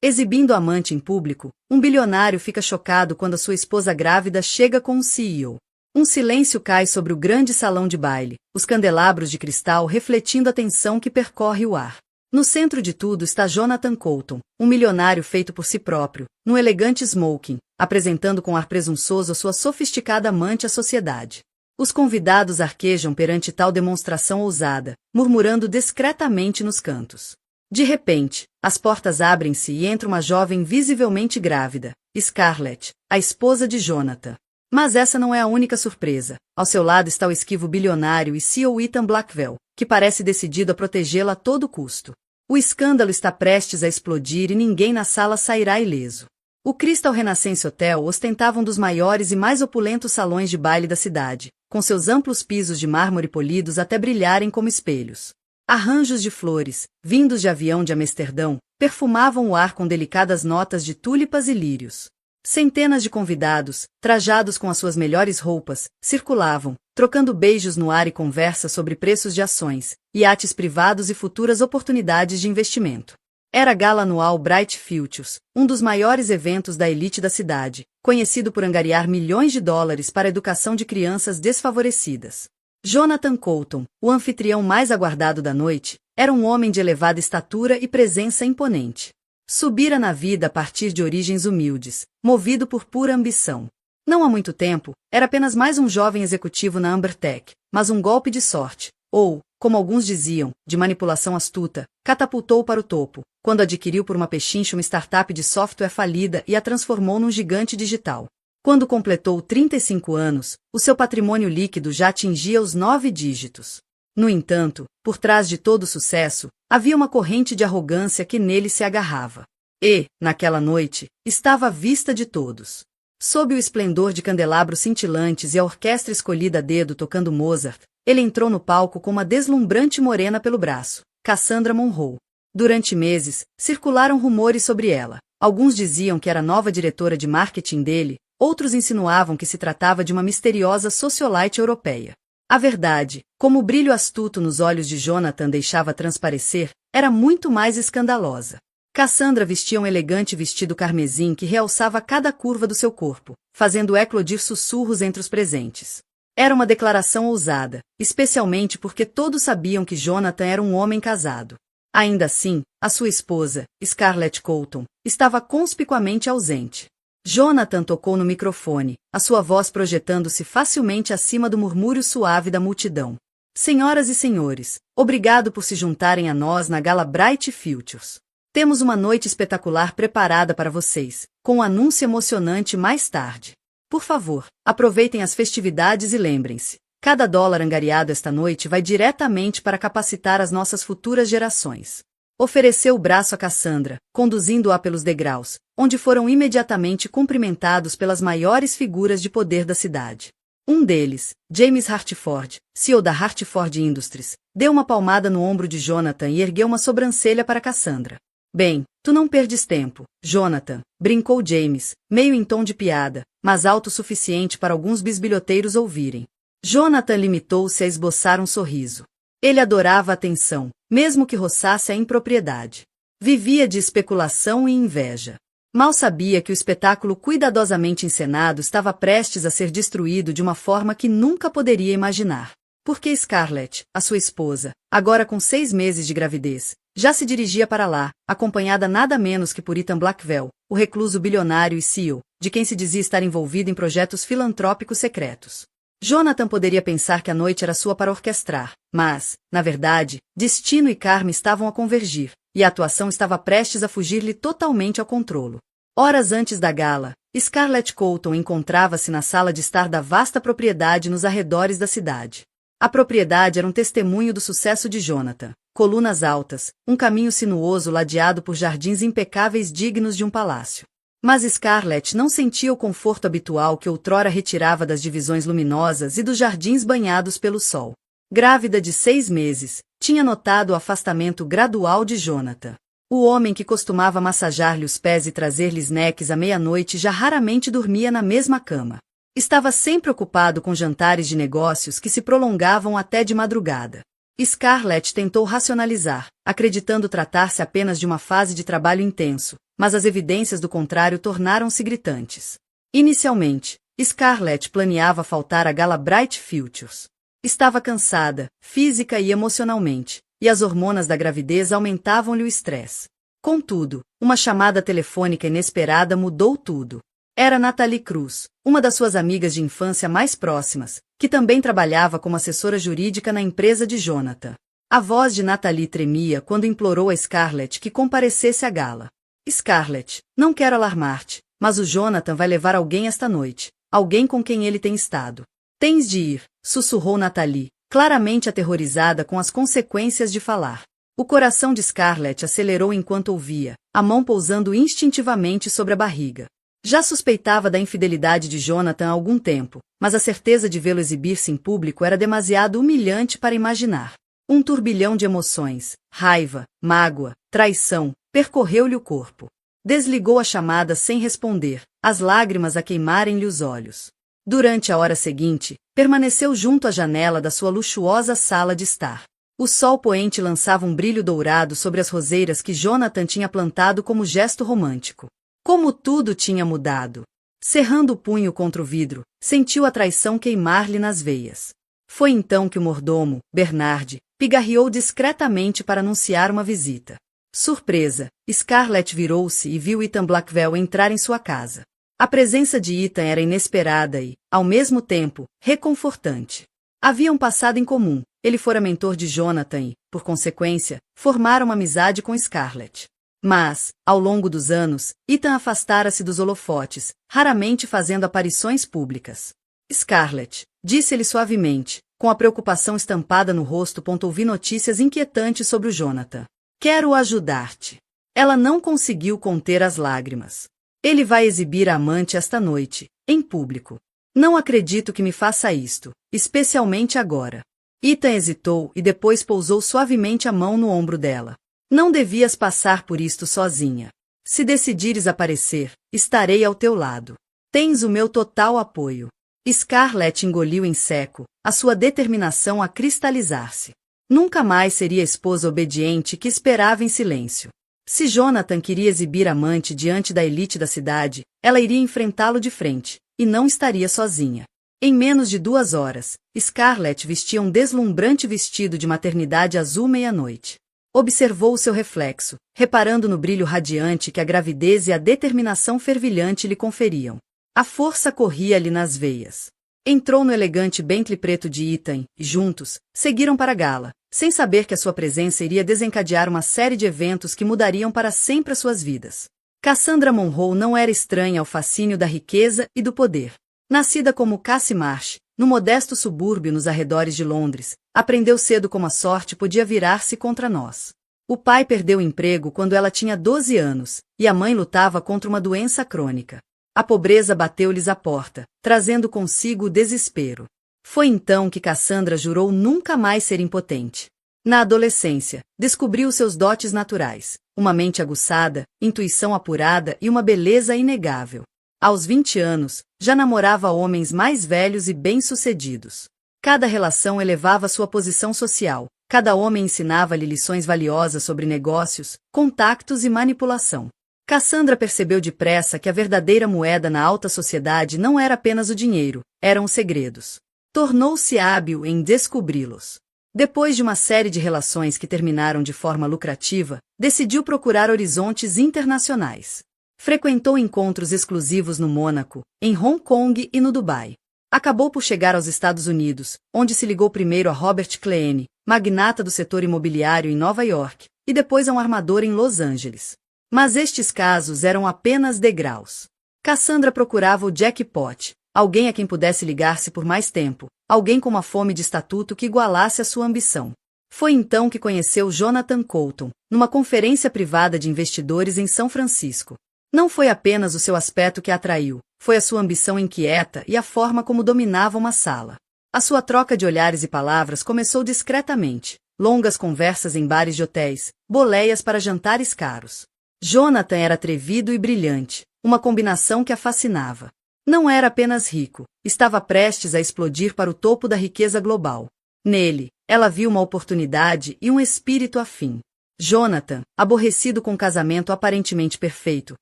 Exibindo a amante em público, um bilionário fica chocado quando a sua esposa grávida chega com o CEO. Um silêncio cai sobre o grande salão de baile, os candelabros de cristal refletindo a tensão que percorre o ar. No centro de tudo está Jonathan Coulton, um milionário feito por si próprio, num elegante smoking, apresentando com ar presunçoso a sua sofisticada amante à sociedade. Os convidados arquejam perante tal demonstração ousada, murmurando discretamente nos cantos. De repente, as portas abrem-se e entra uma jovem visivelmente grávida, Scarlett, a esposa de Jonathan. Mas essa não é a única surpresa. Ao seu lado está o esquivo bilionário e CEO Ethan Blackwell, que parece decidido a protegê-la a todo custo. O escândalo está prestes a explodir e ninguém na sala sairá ileso. O Crystal Renaissance Hotel ostentava um dos maiores e mais opulentos salões de baile da cidade, com seus amplos pisos de mármore polidos até brilharem como espelhos. Arranjos de flores, vindos de avião de Amsterdão, perfumavam o ar com delicadas notas de tulipas e lírios. Centenas de convidados, trajados com as suas melhores roupas, circulavam, trocando beijos no ar e conversa sobre preços de ações, iates privados e futuras oportunidades de investimento. Era a gala anual Bright Futures, um dos maiores eventos da elite da cidade, conhecido por angariar milhões de dólares para a educação de crianças desfavorecidas. Jonathan Coulton, o anfitrião mais aguardado da noite, era um homem de elevada estatura e presença imponente. Subira na vida a partir de origens humildes, movido por pura ambição. Não há muito tempo, era apenas mais um jovem executivo na Ambertech, mas um golpe de sorte, ou, como alguns diziam, de manipulação astuta, catapultou para o topo, quando adquiriu por uma pechincha uma startup de software falida e a transformou num gigante digital. Quando completou 35 anos, o seu patrimônio líquido já atingia os 9 dígitos. No entanto, por trás de todo o sucesso, havia uma corrente de arrogância que nele se agarrava. E, naquela noite, estava à vista de todos. Sob o esplendor de candelabros cintilantes e a orquestra escolhida a dedo tocando Mozart, ele entrou no palco com uma deslumbrante morena pelo braço, Cassandra Monroe. Durante meses, circularam rumores sobre ela. Alguns diziam que era a nova diretora de marketing dele, outros insinuavam que se tratava de uma misteriosa socialite europeia. A verdade, como o brilho astuto nos olhos de Jonathan deixava transparecer, era muito mais escandalosa. Cassandra vestia um elegante vestido carmesim que realçava cada curva do seu corpo, fazendo eclodir sussurros entre os presentes. Era uma declaração ousada, especialmente porque todos sabiam que Jonathan era um homem casado. Ainda assim, a sua esposa, Scarlett Coulton, estava conspicuamente ausente. Jonathan tocou no microfone, a sua voz projetando-se facilmente acima do murmúrio suave da multidão. Senhoras e senhores, obrigado por se juntarem a nós na gala Bright Futures. Temos uma noite espetacular preparada para vocês, com um anúncio emocionante mais tarde. Por favor, aproveitem as festividades e lembrem-se, cada dólar angariado esta noite vai diretamente para capacitar as nossas futuras gerações. Ofereceu o braço a Cassandra, conduzindo-a pelos degraus, onde foram imediatamente cumprimentados pelas maiores figuras de poder da cidade. Um deles, James Hartford, CEO da Hartford Industries, deu uma palmada no ombro de Jonathan e ergueu uma sobrancelha para Cassandra. Bem, tu não perdes tempo, Jonathan, brincou James, meio em tom de piada, mas alto o suficiente para alguns bisbilhoteiros ouvirem. Jonathan limitou-se a esboçar um sorriso. Ele adorava a atenção, mesmo que roçasse a impropriedade. Vivia de especulação e inveja. Mal sabia que o espetáculo cuidadosamente encenado estava prestes a ser destruído de uma forma que nunca poderia imaginar. Porque Scarlett, a sua esposa, agora com 6 meses de gravidez, já se dirigia para lá, acompanhada nada menos que por Ethan Blackwell, o recluso bilionário e CEO, de quem se dizia estar envolvido em projetos filantrópicos secretos. Jonathan poderia pensar que a noite era sua para orquestrar, mas, na verdade, destino e karma estavam a convergir, e a atuação estava prestes a fugir-lhe totalmente ao controlo. Horas antes da gala, Scarlett Coulton encontrava-se na sala de estar da vasta propriedade nos arredores da cidade. A propriedade era um testemunho do sucesso de Jonathan. Colunas altas, um caminho sinuoso ladeado por jardins impecáveis dignos de um palácio. Mas Scarlett não sentia o conforto habitual que outrora retirava das divisões luminosas e dos jardins banhados pelo sol. Grávida de 6 meses, tinha notado o afastamento gradual de Jonathan. O homem que costumava massajar-lhe os pés e trazer-lhe snacks à meia-noite já raramente dormia na mesma cama. Estava sempre ocupado com jantares de negócios que se prolongavam até de madrugada. Scarlett tentou racionalizar, acreditando tratar-se apenas de uma fase de trabalho intenso, mas as evidências do contrário tornaram-se gritantes. Inicialmente, Scarlett planeava faltar à gala Bright Futures. Estava cansada, física e emocionalmente, e as hormonas da gravidez aumentavam-lhe o estresse. Contudo, uma chamada telefônica inesperada mudou tudo. Era Natalie Cruz, uma das suas amigas de infância mais próximas, que também trabalhava como assessora jurídica na empresa de Jonathan. A voz de Natalie tremia quando implorou a Scarlett que comparecesse à gala. Scarlett, não quero alarmar-te, mas o Jonathan vai levar alguém esta noite, alguém com quem ele tem estado. Tens de ir, sussurrou Natalie, claramente aterrorizada com as consequências de falar. O coração de Scarlett acelerou enquanto ouvia, a mão pousando instintivamente sobre a barriga. Já suspeitava da infidelidade de Jonathan há algum tempo, mas a certeza de vê-lo exibir-se em público era demasiado humilhante para imaginar. Um turbilhão de emoções, raiva, mágoa, traição, percorreu-lhe o corpo. Desligou a chamada sem responder, as lágrimas a queimarem-lhe os olhos. Durante a hora seguinte, permaneceu junto à janela da sua luxuosa sala de estar. O sol poente lançava um brilho dourado sobre as roseiras que Jonathan tinha plantado como gesto romântico. Como tudo tinha mudado! Cerrando o punho contra o vidro, sentiu a traição queimar-lhe nas veias. Foi então que o mordomo, Bernard, pigarreou discretamente para anunciar uma visita. Surpresa, Scarlett virou-se e viu Ethan Blackwell entrar em sua casa. A presença de Ethan era inesperada e, ao mesmo tempo, reconfortante. Haviam passado em comum, ele fora mentor de Jonathan e, por consequência, formaram uma amizade com Scarlett. Mas, ao longo dos anos, Ethan afastara-se dos holofotes, raramente fazendo aparições públicas. Scarlett, disse-lhe suavemente, com a preocupação estampada no rosto. Ouvi notícias inquietantes sobre o Jonathan. Quero ajudar-te. Ela não conseguiu conter as lágrimas. Ele vai exibir a amante esta noite, em público. Não acredito que me faça isto, especialmente agora. Ethan hesitou e depois pousou suavemente a mão no ombro dela. Não devias passar por isto sozinha. Se decidires aparecer, estarei ao teu lado. Tens o meu total apoio. Scarlett engoliu em seco, a sua determinação a cristalizar-se. Nunca mais seria a esposa obediente que esperava em silêncio. Se Jonathan queria exibir a amante diante da elite da cidade, ela iria enfrentá-lo de frente, e não estaria sozinha. Em menos de 2 horas, Scarlett vestia um deslumbrante vestido de maternidade azul meia-noite. Observou o seu reflexo, reparando no brilho radiante que a gravidez e a determinação fervilhante lhe conferiam. A força corria-lhe nas veias. Entrou no elegante Bentley preto de Ethan e, juntos, seguiram para a gala, sem saber que a sua presença iria desencadear uma série de eventos que mudariam para sempre as suas vidas. Cassandra Monroe não era estranha ao fascínio da riqueza e do poder. Nascida como Cassie Marsh, no modesto subúrbio nos arredores de Londres, aprendeu cedo como a sorte podia virar-se contra nós. O pai perdeu o emprego quando ela tinha 12 anos, e a mãe lutava contra uma doença crônica. A pobreza bateu-lhes à porta, trazendo consigo o desespero. Foi então que Cassandra jurou nunca mais ser impotente. Na adolescência, descobriu seus dotes naturais, uma mente aguçada, intuição apurada e uma beleza inegável. Aos 20 anos, já namorava homens mais velhos e bem-sucedidos. Cada relação elevava sua posição social, cada homem ensinava-lhe lições valiosas sobre negócios, contactos e manipulação. Cassandra percebeu depressa que a verdadeira moeda na alta sociedade não era apenas o dinheiro, eram os segredos. Tornou-se hábil em descobri-los. Depois de uma série de relações que terminaram de forma lucrativa, decidiu procurar horizontes internacionais. Frequentou encontros exclusivos no Mônaco, em Hong Kong e no Dubai. Acabou por chegar aos Estados Unidos, onde se ligou primeiro a Robert Kleene, magnata do setor imobiliário em Nova York, e depois a um armador em Los Angeles. Mas estes casos eram apenas degraus. Cassandra procurava o jackpot, alguém a quem pudesse ligar-se por mais tempo, alguém com uma fome de estatuto que igualasse a sua ambição. Foi então que conheceu Jonathan Coulton, numa conferência privada de investidores em São Francisco. Não foi apenas o seu aspecto que a atraiu, foi a sua ambição inquieta e a forma como dominava uma sala. A sua troca de olhares e palavras começou discretamente, longas conversas em bares de hotéis, boleias para jantares caros. Jonathan era atrevido e brilhante, uma combinação que a fascinava. Não era apenas rico, estava prestes a explodir para o topo da riqueza global. Nele, ela viu uma oportunidade e um espírito afim. Jonathan, aborrecido com o casamento aparentemente perfeito,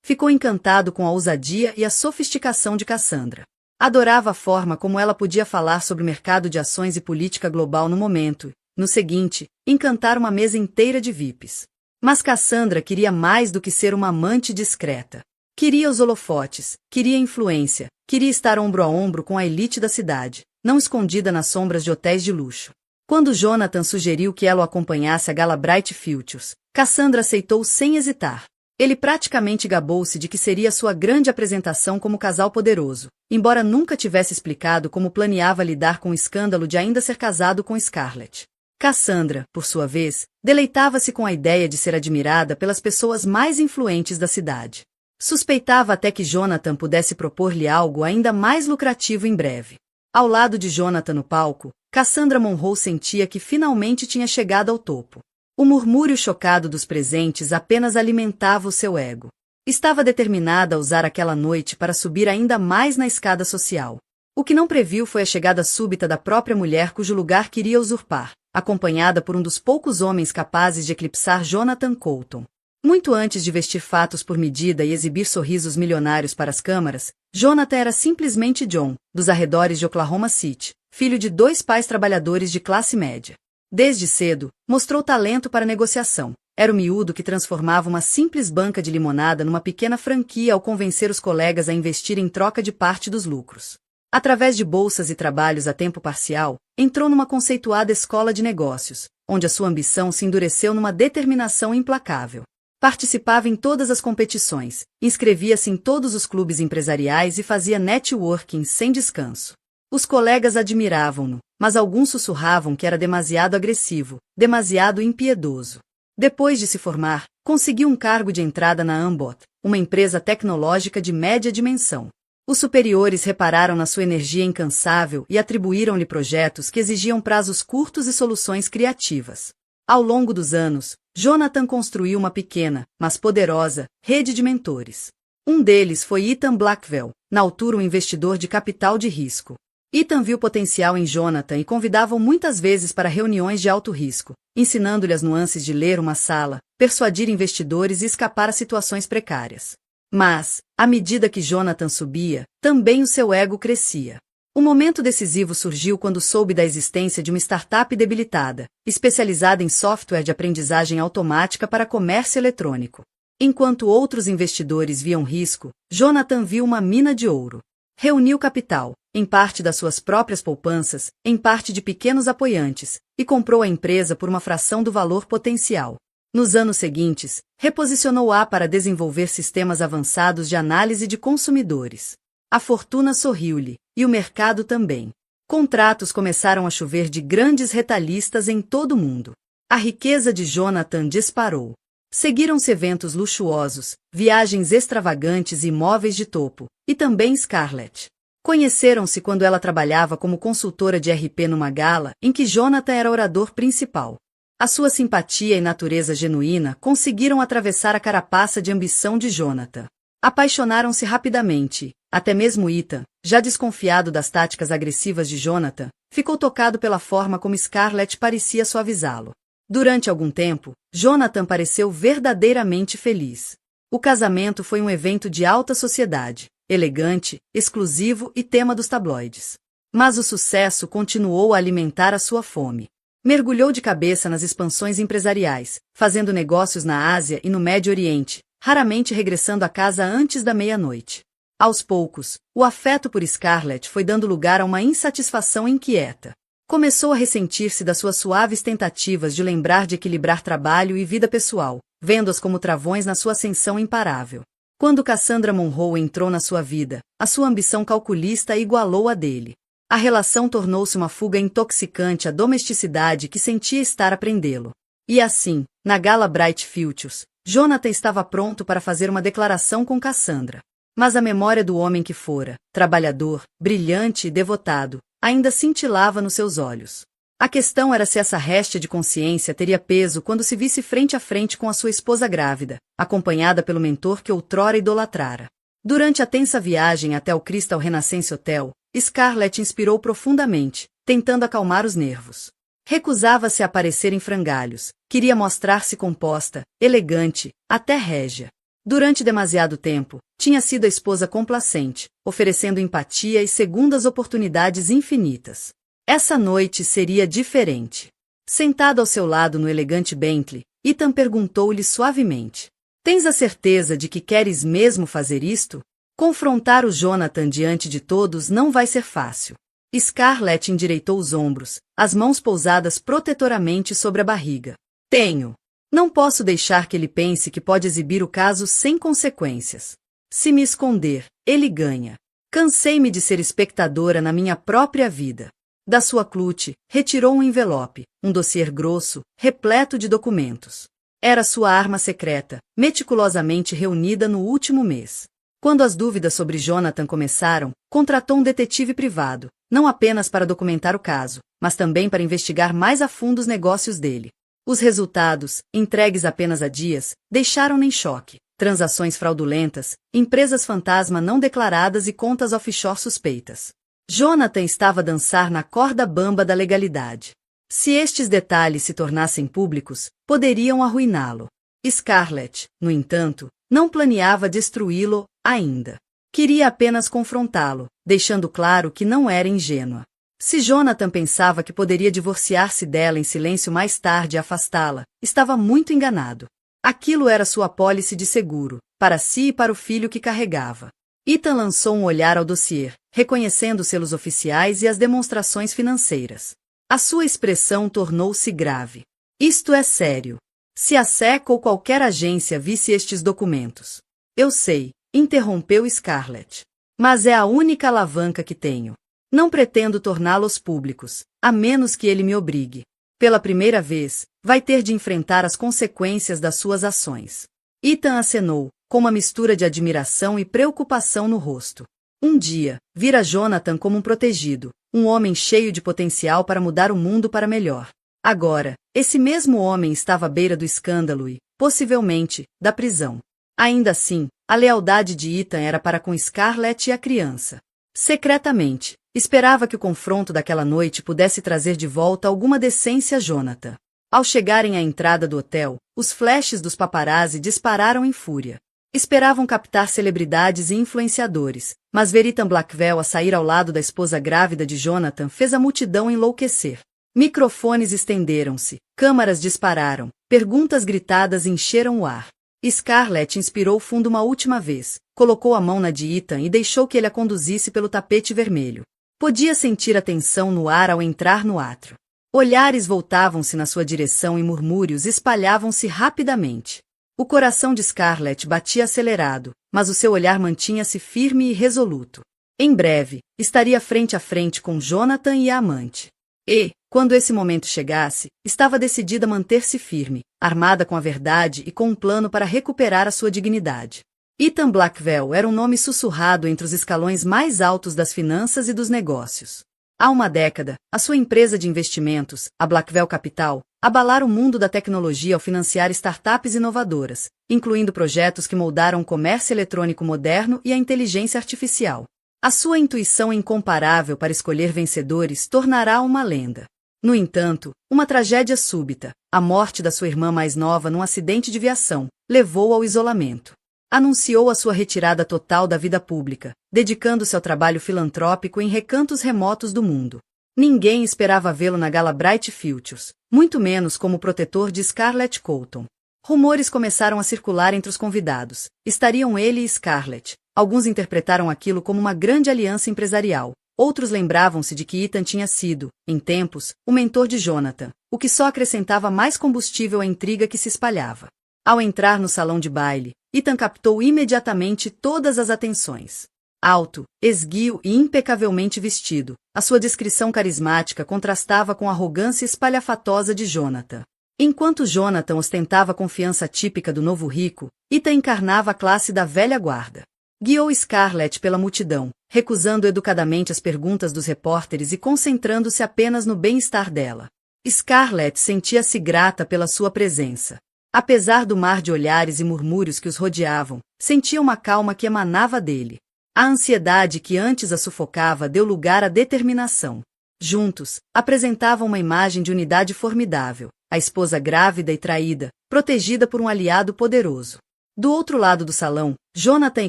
ficou encantado com a ousadia e a sofisticação de Cassandra. Adorava a forma como ela podia falar sobre o mercado de ações e política global no momento, no seguinte, encantar uma mesa inteira de VIPs. Mas Cassandra queria mais do que ser uma amante discreta. Queria os holofotes, queria influência, queria estar ombro a ombro com a elite da cidade, não escondida nas sombras de hotéis de luxo. Quando Jonathan sugeriu que ela o acompanhasse à gala Bright Futures, Cassandra aceitou sem hesitar. Ele praticamente gabou-se de que seria sua grande apresentação como casal poderoso, embora nunca tivesse explicado como planeava lidar com o escândalo de ainda ser casado com Scarlett. Cassandra, por sua vez, deleitava-se com a ideia de ser admirada pelas pessoas mais influentes da cidade. Suspeitava até que Jonathan pudesse propor-lhe algo ainda mais lucrativo em breve. Ao lado de Jonathan no palco, Cassandra Monroe sentia que finalmente tinha chegado ao topo. O murmúrio chocado dos presentes apenas alimentava o seu ego. Estava determinada a usar aquela noite para subir ainda mais na escada social. O que não previu foi a chegada súbita da própria mulher cujo lugar queria usurpar, acompanhada por um dos poucos homens capazes de eclipsar Jonathan Coulton. Muito antes de vestir fatos por medida e exibir sorrisos milionários para as câmaras, Jonathan era simplesmente John, dos arredores de Oklahoma City, filho de 2 pais trabalhadores de classe média. Desde cedo, mostrou talento para negociação. Era o miúdo que transformava uma simples banca de limonada numa pequena franquia ao convencer os colegas a investir em troca de parte dos lucros. Através de bolsas e trabalhos a tempo parcial, entrou numa conceituada escola de negócios, onde a sua ambição se endureceu numa determinação implacável. Participava em todas as competições, inscrevia-se em todos os clubes empresariais e fazia networking sem descanso. Os colegas admiravam-no, mas alguns sussurravam que era demasiado agressivo, demasiado impiedoso. Depois de se formar, conseguiu um cargo de entrada na Ambot, uma empresa tecnológica de média dimensão. Os superiores repararam na sua energia incansável e atribuíram-lhe projetos que exigiam prazos curtos e soluções criativas. Ao longo dos anos, Jonathan construiu uma pequena, mas poderosa, rede de mentores. Um deles foi Ethan Blackwell, na altura um investidor de capital de risco. Ethan viu potencial em Jonathan e convidava-o muitas vezes para reuniões de alto risco, ensinando-lhe as nuances de ler uma sala, persuadir investidores e escapar a situações precárias. Mas, à medida que Jonathan subia, também o seu ego crescia. O momento decisivo surgiu quando soube da existência de uma startup debilitada, especializada em software de aprendizagem automática para comércio eletrônico. Enquanto outros investidores viam risco, Jonathan viu uma mina de ouro. Reuniu capital, em parte das suas próprias poupanças, em parte de pequenos apoiantes, e comprou a empresa por uma fração do valor potencial. Nos anos seguintes, reposicionou-a para desenvolver sistemas avançados de análise de consumidores. A fortuna sorriu-lhe, e o mercado também. Contratos começaram a chover de grandes retalhistas em todo o mundo. A riqueza de Jonathan disparou. Seguiram-se eventos luxuosos, viagens extravagantes e imóveis de topo, e também Scarlett. Conheceram-se quando ela trabalhava como consultora de RP numa gala em que Jonathan era orador principal. A sua simpatia e natureza genuína conseguiram atravessar a carapaça de ambição de Jonathan. Apaixonaram-se rapidamente, até mesmo Ethan, já desconfiado das táticas agressivas de Jonathan, ficou tocado pela forma como Scarlett parecia suavizá-lo. Durante algum tempo, Jonathan pareceu verdadeiramente feliz. O casamento foi um evento de alta sociedade, elegante, exclusivo e tema dos tabloides. Mas o sucesso continuou a alimentar a sua fome. Mergulhou de cabeça nas expansões empresariais, fazendo negócios na Ásia e no Médio Oriente, raramente regressando a casa antes da meia-noite. Aos poucos, o afeto por Scarlett foi dando lugar a uma insatisfação inquieta. Começou a ressentir-se das suas suaves tentativas de lembrar de equilibrar trabalho e vida pessoal, vendo-as como travões na sua ascensão imparável. Quando Cassandra Monroe entrou na sua vida, a sua ambição calculista igualou a dele. A relação tornou-se uma fuga intoxicante à domesticidade que sentia estar a prendê-lo. E assim, na gala Bright Futures, Jonathan estava pronto para fazer uma declaração com Cassandra. Mas a memória do homem que fora, trabalhador, brilhante e devotado, ainda cintilava nos seus olhos. A questão era se essa réstia de consciência teria peso quando se visse frente a frente com a sua esposa grávida, acompanhada pelo mentor que outrora idolatrara. Durante a tensa viagem até o Crystal Renaissance Hotel, Scarlett inspirou profundamente, tentando acalmar os nervos. Recusava-se a aparecer em frangalhos, queria mostrar-se composta, elegante, até régia. Durante demasiado tempo, tinha sido a esposa complacente, oferecendo empatia e segundas oportunidades infinitas. Essa noite seria diferente. Sentado ao seu lado no elegante Bentley, Ethan perguntou-lhe suavemente: "Tens a certeza de que queres mesmo fazer isto?" Confrontar o Jonathan diante de todos não vai ser fácil. Scarlett endireitou os ombros, as mãos pousadas protetoramente sobre a barriga. "Tenho. Não posso deixar que ele pense que pode exibir o caso sem consequências. Se me esconder, ele ganha. Cansei-me de ser espectadora na minha própria vida." Da sua clute, retirou um envelope, um dossiê grosso, repleto de documentos. Era sua arma secreta, meticulosamente reunida no último mês. Quando as dúvidas sobre Jonathan começaram, contratou um detetive privado, não apenas para documentar o caso, mas também para investigar mais a fundo os negócios dele. Os resultados, entregues apenas há dias, deixaram-no em choque. Transações fraudulentas, empresas fantasma não declaradas e contas offshore suspeitas. Jonathan estava a dançar na corda bamba da legalidade. Se estes detalhes se tornassem públicos, poderiam arruiná-lo. Scarlett, no entanto, não planeava destruí-lo ainda. Queria apenas confrontá-lo, deixando claro que não era ingênua. Se Jonathan pensava que poderia divorciar-se dela em silêncio mais tarde e afastá-la, estava muito enganado. Aquilo era sua apólice de seguro, para si e para o filho que carregava. Ethan lançou um olhar ao dossiê, reconhecendo os selos oficiais e as demonstrações financeiras. A sua expressão tornou-se grave. "Isto é sério. Se a SEC ou qualquer agência visse estes documentos." "Eu sei", interrompeu Scarlett. "Mas é a única alavanca que tenho. Não pretendo torná-los públicos, a menos que ele me obrigue. Pela primeira vez, vai ter de enfrentar as consequências das suas ações." Ethan acenou, com uma mistura de admiração e preocupação no rosto. Um dia, vira Jonathan como um protegido, um homem cheio de potencial para mudar o mundo para melhor. Agora, esse mesmo homem estava à beira do escândalo e, possivelmente, da prisão. Ainda assim, a lealdade de Ethan era para com Scarlett e a criança. Secretamente, esperava que o confronto daquela noite pudesse trazer de volta alguma decência a Jonathan. Ao chegarem à entrada do hotel, os flashes dos paparazzi dispararam em fúria. Esperavam captar celebridades e influenciadores, mas ver Ethan Blackwell a sair ao lado da esposa grávida de Jonathan fez a multidão enlouquecer. Microfones estenderam-se, câmaras dispararam, perguntas gritadas encheram o ar. Scarlett inspirou fundo uma última vez, colocou a mão na de Ethan e deixou que ele a conduzisse pelo tapete vermelho. Podia sentir a tensão no ar ao entrar no átrio. Olhares voltavam-se na sua direção e murmúrios espalhavam-se rapidamente. O coração de Scarlett batia acelerado, mas o seu olhar mantinha-se firme e resoluto. Em breve, estaria frente a frente com Jonathan e a amante. E, quando esse momento chegasse, estava decidida a manter-se firme, armada com a verdade e com um plano para recuperar a sua dignidade. Ethan Blackwell era um nome sussurrado entre os escalões mais altos das finanças e dos negócios. Há uma década, a sua empresa de investimentos, a Blackwell Capital, abalara o mundo da tecnologia ao financiar startups inovadoras, incluindo projetos que moldaram o comércio eletrônico moderno e a inteligência artificial. A sua intuição incomparável para escolher vencedores tornará uma lenda. No entanto, uma tragédia súbita, a morte da sua irmã mais nova num acidente de viação, levou-o ao isolamento. Anunciou a sua retirada total da vida pública, dedicando-se ao trabalho filantrópico em recantos remotos do mundo. Ninguém esperava vê-lo na gala Bright Futures, muito menos como protetor de Scarlett Colton. Rumores começaram a circular entre os convidados. Estariam ele e Scarlett. Alguns interpretaram aquilo como uma grande aliança empresarial. Outros lembravam-se de que Ethan tinha sido, em tempos, o mentor de Jonathan, o que só acrescentava mais combustível à intriga que se espalhava. Ao entrar no salão de baile, Ethan captou imediatamente todas as atenções. Alto, esguio e impecavelmente vestido, a sua descrição carismática contrastava com a arrogância espalhafatosa de Jonathan. Enquanto Jonathan ostentava a confiança típica do novo rico, Ethan encarnava a classe da velha guarda. Guiou Scarlett pela multidão, recusando educadamente as perguntas dos repórteres e concentrando-se apenas no bem-estar dela. Scarlett sentia-se grata pela sua presença. Apesar do mar de olhares e murmúrios que os rodeavam, sentia uma calma que emanava dele. A ansiedade que antes a sufocava deu lugar à determinação. Juntos, apresentavam uma imagem de unidade formidável, a esposa grávida e traída, protegida por um aliado poderoso. Do outro lado do salão, Jonathan e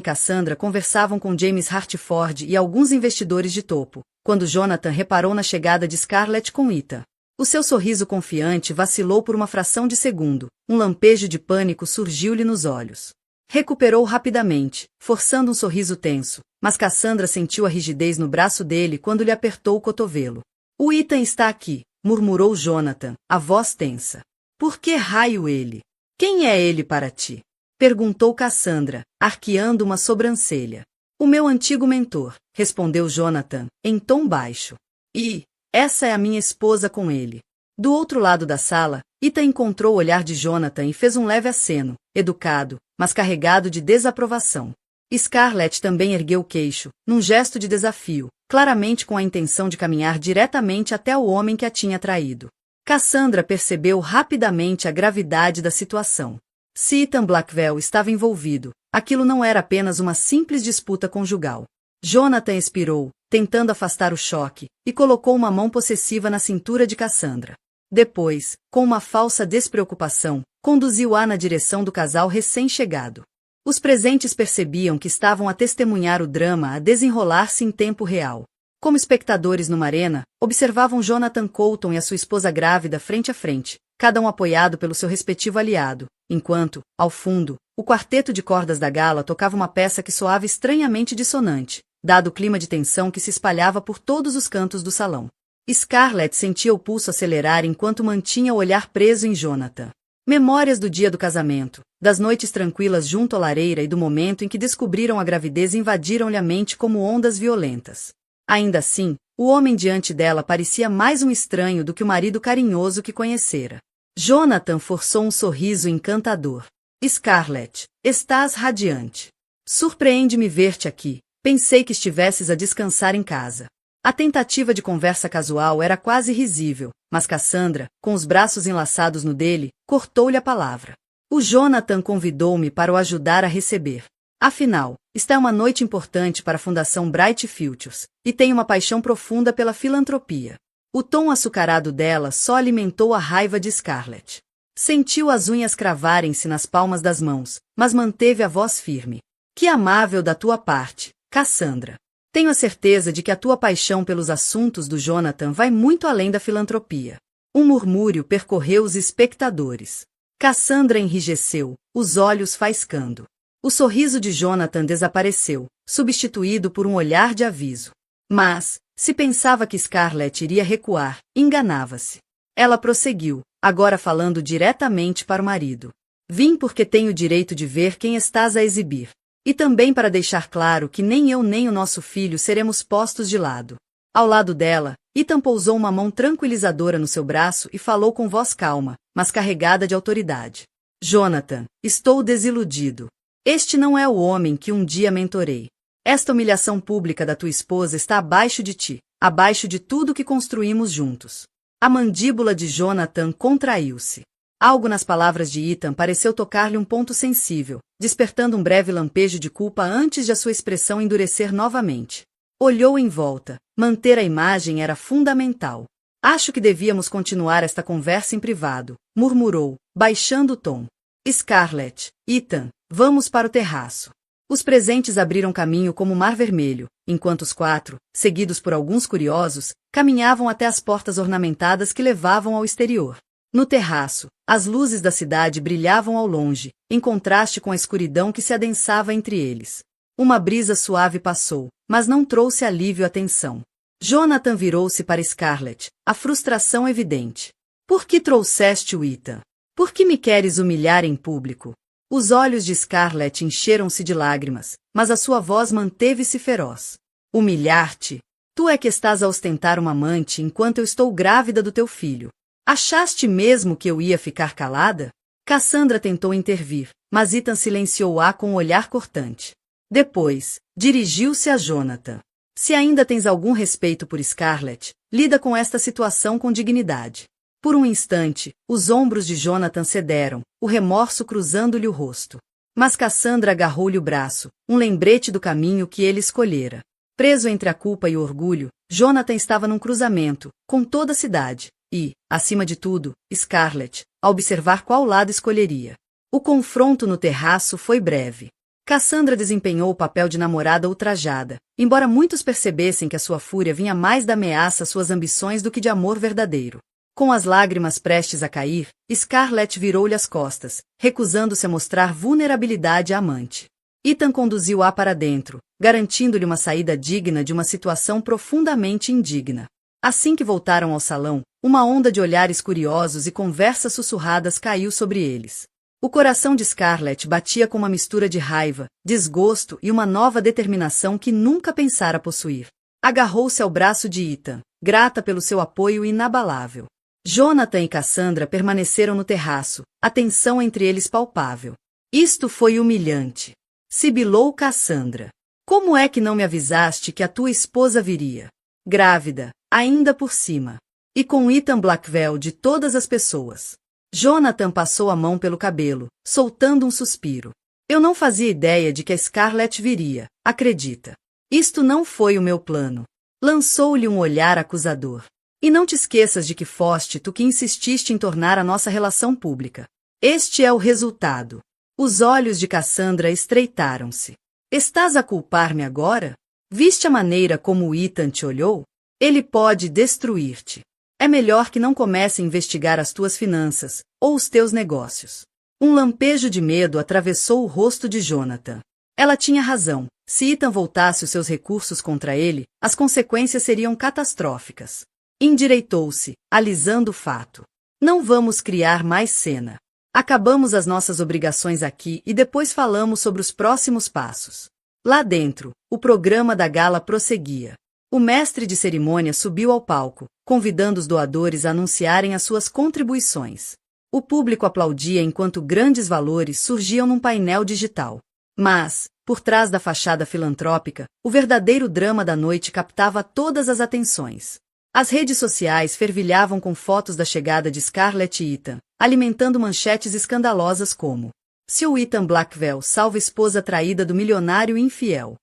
Cassandra conversavam com James Hartford e alguns investidores de topo, quando Jonathan reparou na chegada de Scarlett com Ethan. O seu sorriso confiante vacilou por uma fração de segundo, um lampejo de pânico surgiu-lhe nos olhos. Recuperou rapidamente, forçando um sorriso tenso, mas Cassandra sentiu a rigidez no braço dele quando lhe apertou o cotovelo. O Ethan está aqui, murmurou Jonathan, a voz tensa. Por que raio ele? Quem é ele para ti? Perguntou Cassandra, arqueando uma sobrancelha. O meu antigo mentor, respondeu Jonathan, em tom baixo. E essa é a minha esposa com ele. Do outro lado da sala, Ethan encontrou o olhar de Jonathan e fez um leve aceno, educado, mas carregado de desaprovação. Scarlett também ergueu o queixo, num gesto de desafio, claramente com a intenção de caminhar diretamente até o homem que a tinha traído. Cassandra percebeu rapidamente a gravidade da situação. Se Ethan Blackwell estava envolvido, aquilo não era apenas uma simples disputa conjugal. Jonathan expirou, tentando afastar o choque, e colocou uma mão possessiva na cintura de Cassandra. Depois, com uma falsa despreocupação, conduziu-a na direção do casal recém-chegado. Os presentes percebiam que estavam a testemunhar o drama a desenrolar-se em tempo real. Como espectadores numa arena, observavam Jonathan Colton e a sua esposa grávida frente a frente, cada um apoiado pelo seu respectivo aliado, enquanto, ao fundo, o quarteto de cordas da gala tocava uma peça que soava estranhamente dissonante, dado o clima de tensão que se espalhava por todos os cantos do salão. Scarlett sentia o pulso acelerar enquanto mantinha o olhar preso em Jonathan. Memórias do dia do casamento, das noites tranquilas junto à lareira e do momento em que descobriram a gravidez invadiram-lhe a mente como ondas violentas. Ainda assim, o homem diante dela parecia mais um estranho do que o marido carinhoso que conhecera. Jonathan forçou um sorriso encantador. Scarlett, estás radiante. Surpreende-me ver-te aqui. Pensei que estivesses a descansar em casa. A tentativa de conversa casual era quase risível, mas Cassandra, com os braços enlaçados no dele, cortou-lhe a palavra. O Jonathan convidou-me para o ajudar a receber. Afinal, esta é uma noite importante para a Fundação Bright Futures, e tem uma paixão profunda pela filantropia. O tom açucarado dela só alimentou a raiva de Scarlett. Sentiu as unhas cravarem-se nas palmas das mãos, mas manteve a voz firme. Que amável da tua parte, Cassandra. Tenho a certeza de que a tua paixão pelos assuntos do Jonathan vai muito além da filantropia. Um murmúrio percorreu os espectadores. Cassandra enrijeceu, os olhos faiscando. O sorriso de Jonathan desapareceu, substituído por um olhar de aviso. Mas, se pensava que Scarlett iria recuar, enganava-se. Ela prosseguiu, agora falando diretamente para o marido. Vim porque tenho o direito de ver quem estás a exibir. E também para deixar claro que nem eu nem o nosso filho seremos postos de lado. Ao lado dela, Ethan pousou uma mão tranquilizadora no seu braço e falou com voz calma, mas carregada de autoridade. Jonathan, estou desiludido. Este não é o homem que um dia mentorei. Esta humilhação pública da tua esposa está abaixo de ti, abaixo de tudo que construímos juntos. A mandíbula de Jonathan contraiu-se. Algo nas palavras de Ethan pareceu tocar-lhe um ponto sensível, despertando um breve lampejo de culpa antes de a sua expressão endurecer novamente. Olhou em volta. Manter a imagem era fundamental. Acho que devíamos continuar esta conversa em privado, murmurou, baixando o tom. Scarlett, Ethan, vamos para o terraço. Os presentes abriram caminho como mar vermelho, enquanto os quatro, seguidos por alguns curiosos, caminhavam até as portas ornamentadas que levavam ao exterior. No terraço, as luzes da cidade brilhavam ao longe, em contraste com a escuridão que se adensava entre eles. Uma brisa suave passou, mas não trouxe alívio à tensão. Jonathan virou-se para Scarlett, a frustração evidente. Por que trouxeste o Ethan? Por que me queres humilhar em público? Os olhos de Scarlett encheram-se de lágrimas, mas a sua voz manteve-se feroz. Humilhar-te? Tu é que estás a ostentar uma amante enquanto eu estou grávida do teu filho. Achaste mesmo que eu ia ficar calada? Cassandra tentou intervir, mas Ethan silenciou-a com um olhar cortante. Depois, dirigiu-se a Jonathan. Se ainda tens algum respeito por Scarlett, lida com esta situação com dignidade. Por um instante, os ombros de Jonathan cederam, o remorso cruzando-lhe o rosto. Mas Cassandra agarrou-lhe o braço, um lembrete do caminho que ele escolhera. Preso entre a culpa e o orgulho, Jonathan estava num cruzamento, com toda a cidade, e, acima de tudo, Scarlett, a observar qual lado escolheria. O confronto no terraço foi breve. Cassandra desempenhou o papel de namorada ultrajada, embora muitos percebessem que a sua fúria vinha mais da ameaça às suas ambições do que de amor verdadeiro. Com as lágrimas prestes a cair, Scarlett virou-lhe as costas, recusando-se a mostrar vulnerabilidade à amante. Ethan conduziu-a para dentro, garantindo-lhe uma saída digna de uma situação profundamente indigna. Assim que voltaram ao salão, uma onda de olhares curiosos e conversas sussurradas caiu sobre eles. O coração de Scarlett batia com uma mistura de raiva, desgosto e uma nova determinação que nunca pensara possuir. Agarrou-se ao braço de Ethan, grata pelo seu apoio inabalável. Jonathan e Cassandra permaneceram no terraço, a tensão entre eles palpável. Isto foi humilhante. Sibilou Cassandra. Como é que não me avisaste que a tua esposa viria? Grávida, ainda por cima. E com Ethan Blackwell de todas as pessoas. Jonathan passou a mão pelo cabelo, soltando um suspiro. Eu não fazia ideia de que a Scarlett viria, acredita. Isto não foi o meu plano. Lançou-lhe um olhar acusador. E não te esqueças de que foste tu que insististe em tornar a nossa relação pública. Este é o resultado. Os olhos de Cassandra estreitaram-se. Estás a culpar-me agora? Viste a maneira como o Ethan te olhou? Ele pode destruir-te. É melhor que não comece a investigar as tuas finanças, ou os teus negócios. Um lampejo de medo atravessou o rosto de Jonathan. Ela tinha razão. Se Ethan voltasse os seus recursos contra ele, as consequências seriam catastróficas. Endireitou-se, alisando o fato. Não vamos criar mais cena. Acabamos as nossas obrigações aqui e depois falamos sobre os próximos passos. Lá dentro, o programa da gala prosseguia. O mestre de cerimônia subiu ao palco, convidando os doadores a anunciarem as suas contribuições. O público aplaudia enquanto grandes valores surgiam num painel digital. Mas, por trás da fachada filantrópica, o verdadeiro drama da noite captava todas as atenções. As redes sociais fervilhavam com fotos da chegada de Scarlett e Ethan, alimentando manchetes escandalosas como: se o Ethan Blackwell salva a esposa traída do milionário infiel.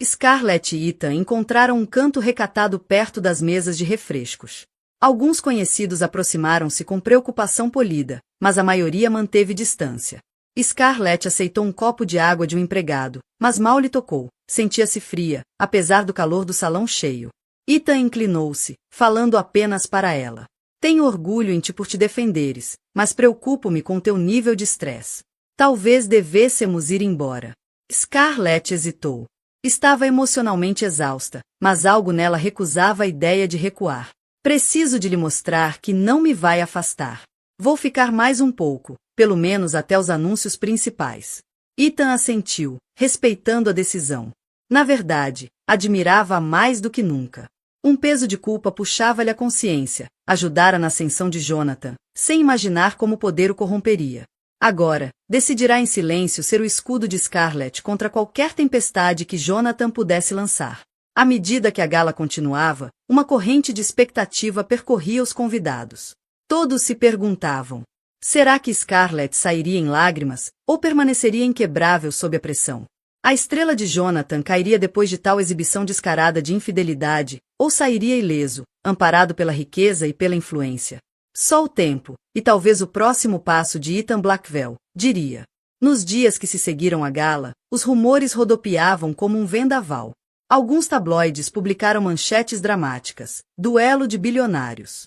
Scarlett e Ethan encontraram um canto recatado perto das mesas de refrescos. Alguns conhecidos aproximaram-se com preocupação polida, mas a maioria manteve distância. Scarlett aceitou um copo de água de um empregado, mas mal lhe tocou, sentia-se fria, apesar do calor do salão cheio. Ethan inclinou-se, falando apenas para ela. Tenho orgulho em ti por te defenderes, mas preocupo-me com teu nível de estresse. Talvez devêssemos ir embora. Scarlett hesitou. Estava emocionalmente exausta, mas algo nela recusava a ideia de recuar. Preciso de lhe mostrar que não me vai afastar. Vou ficar mais um pouco, pelo menos até os anúncios principais. Ethan assentiu, respeitando a decisão. Na verdade, admirava-a mais do que nunca. Um peso de culpa puxava-lhe a consciência, ajudara na ascensão de Jonathan, sem imaginar como o poder o corromperia. Agora, decidirá em silêncio ser o escudo de Scarlett contra qualquer tempestade que Jonathan pudesse lançar. À medida que a gala continuava, uma corrente de expectativa percorria os convidados. Todos se perguntavam: será que Scarlett sairia em lágrimas, ou permaneceria inquebrável sob a pressão? A estrela de Jonathan cairia depois de tal exibição descarada de infidelidade, ou sairia ileso, amparado pela riqueza e pela influência? Só o tempo, e talvez o próximo passo de Ethan Blackwell, diria. Nos dias que se seguiram à gala, os rumores rodopiavam como um vendaval. Alguns tabloides publicaram manchetes dramáticas: duelo de bilionários.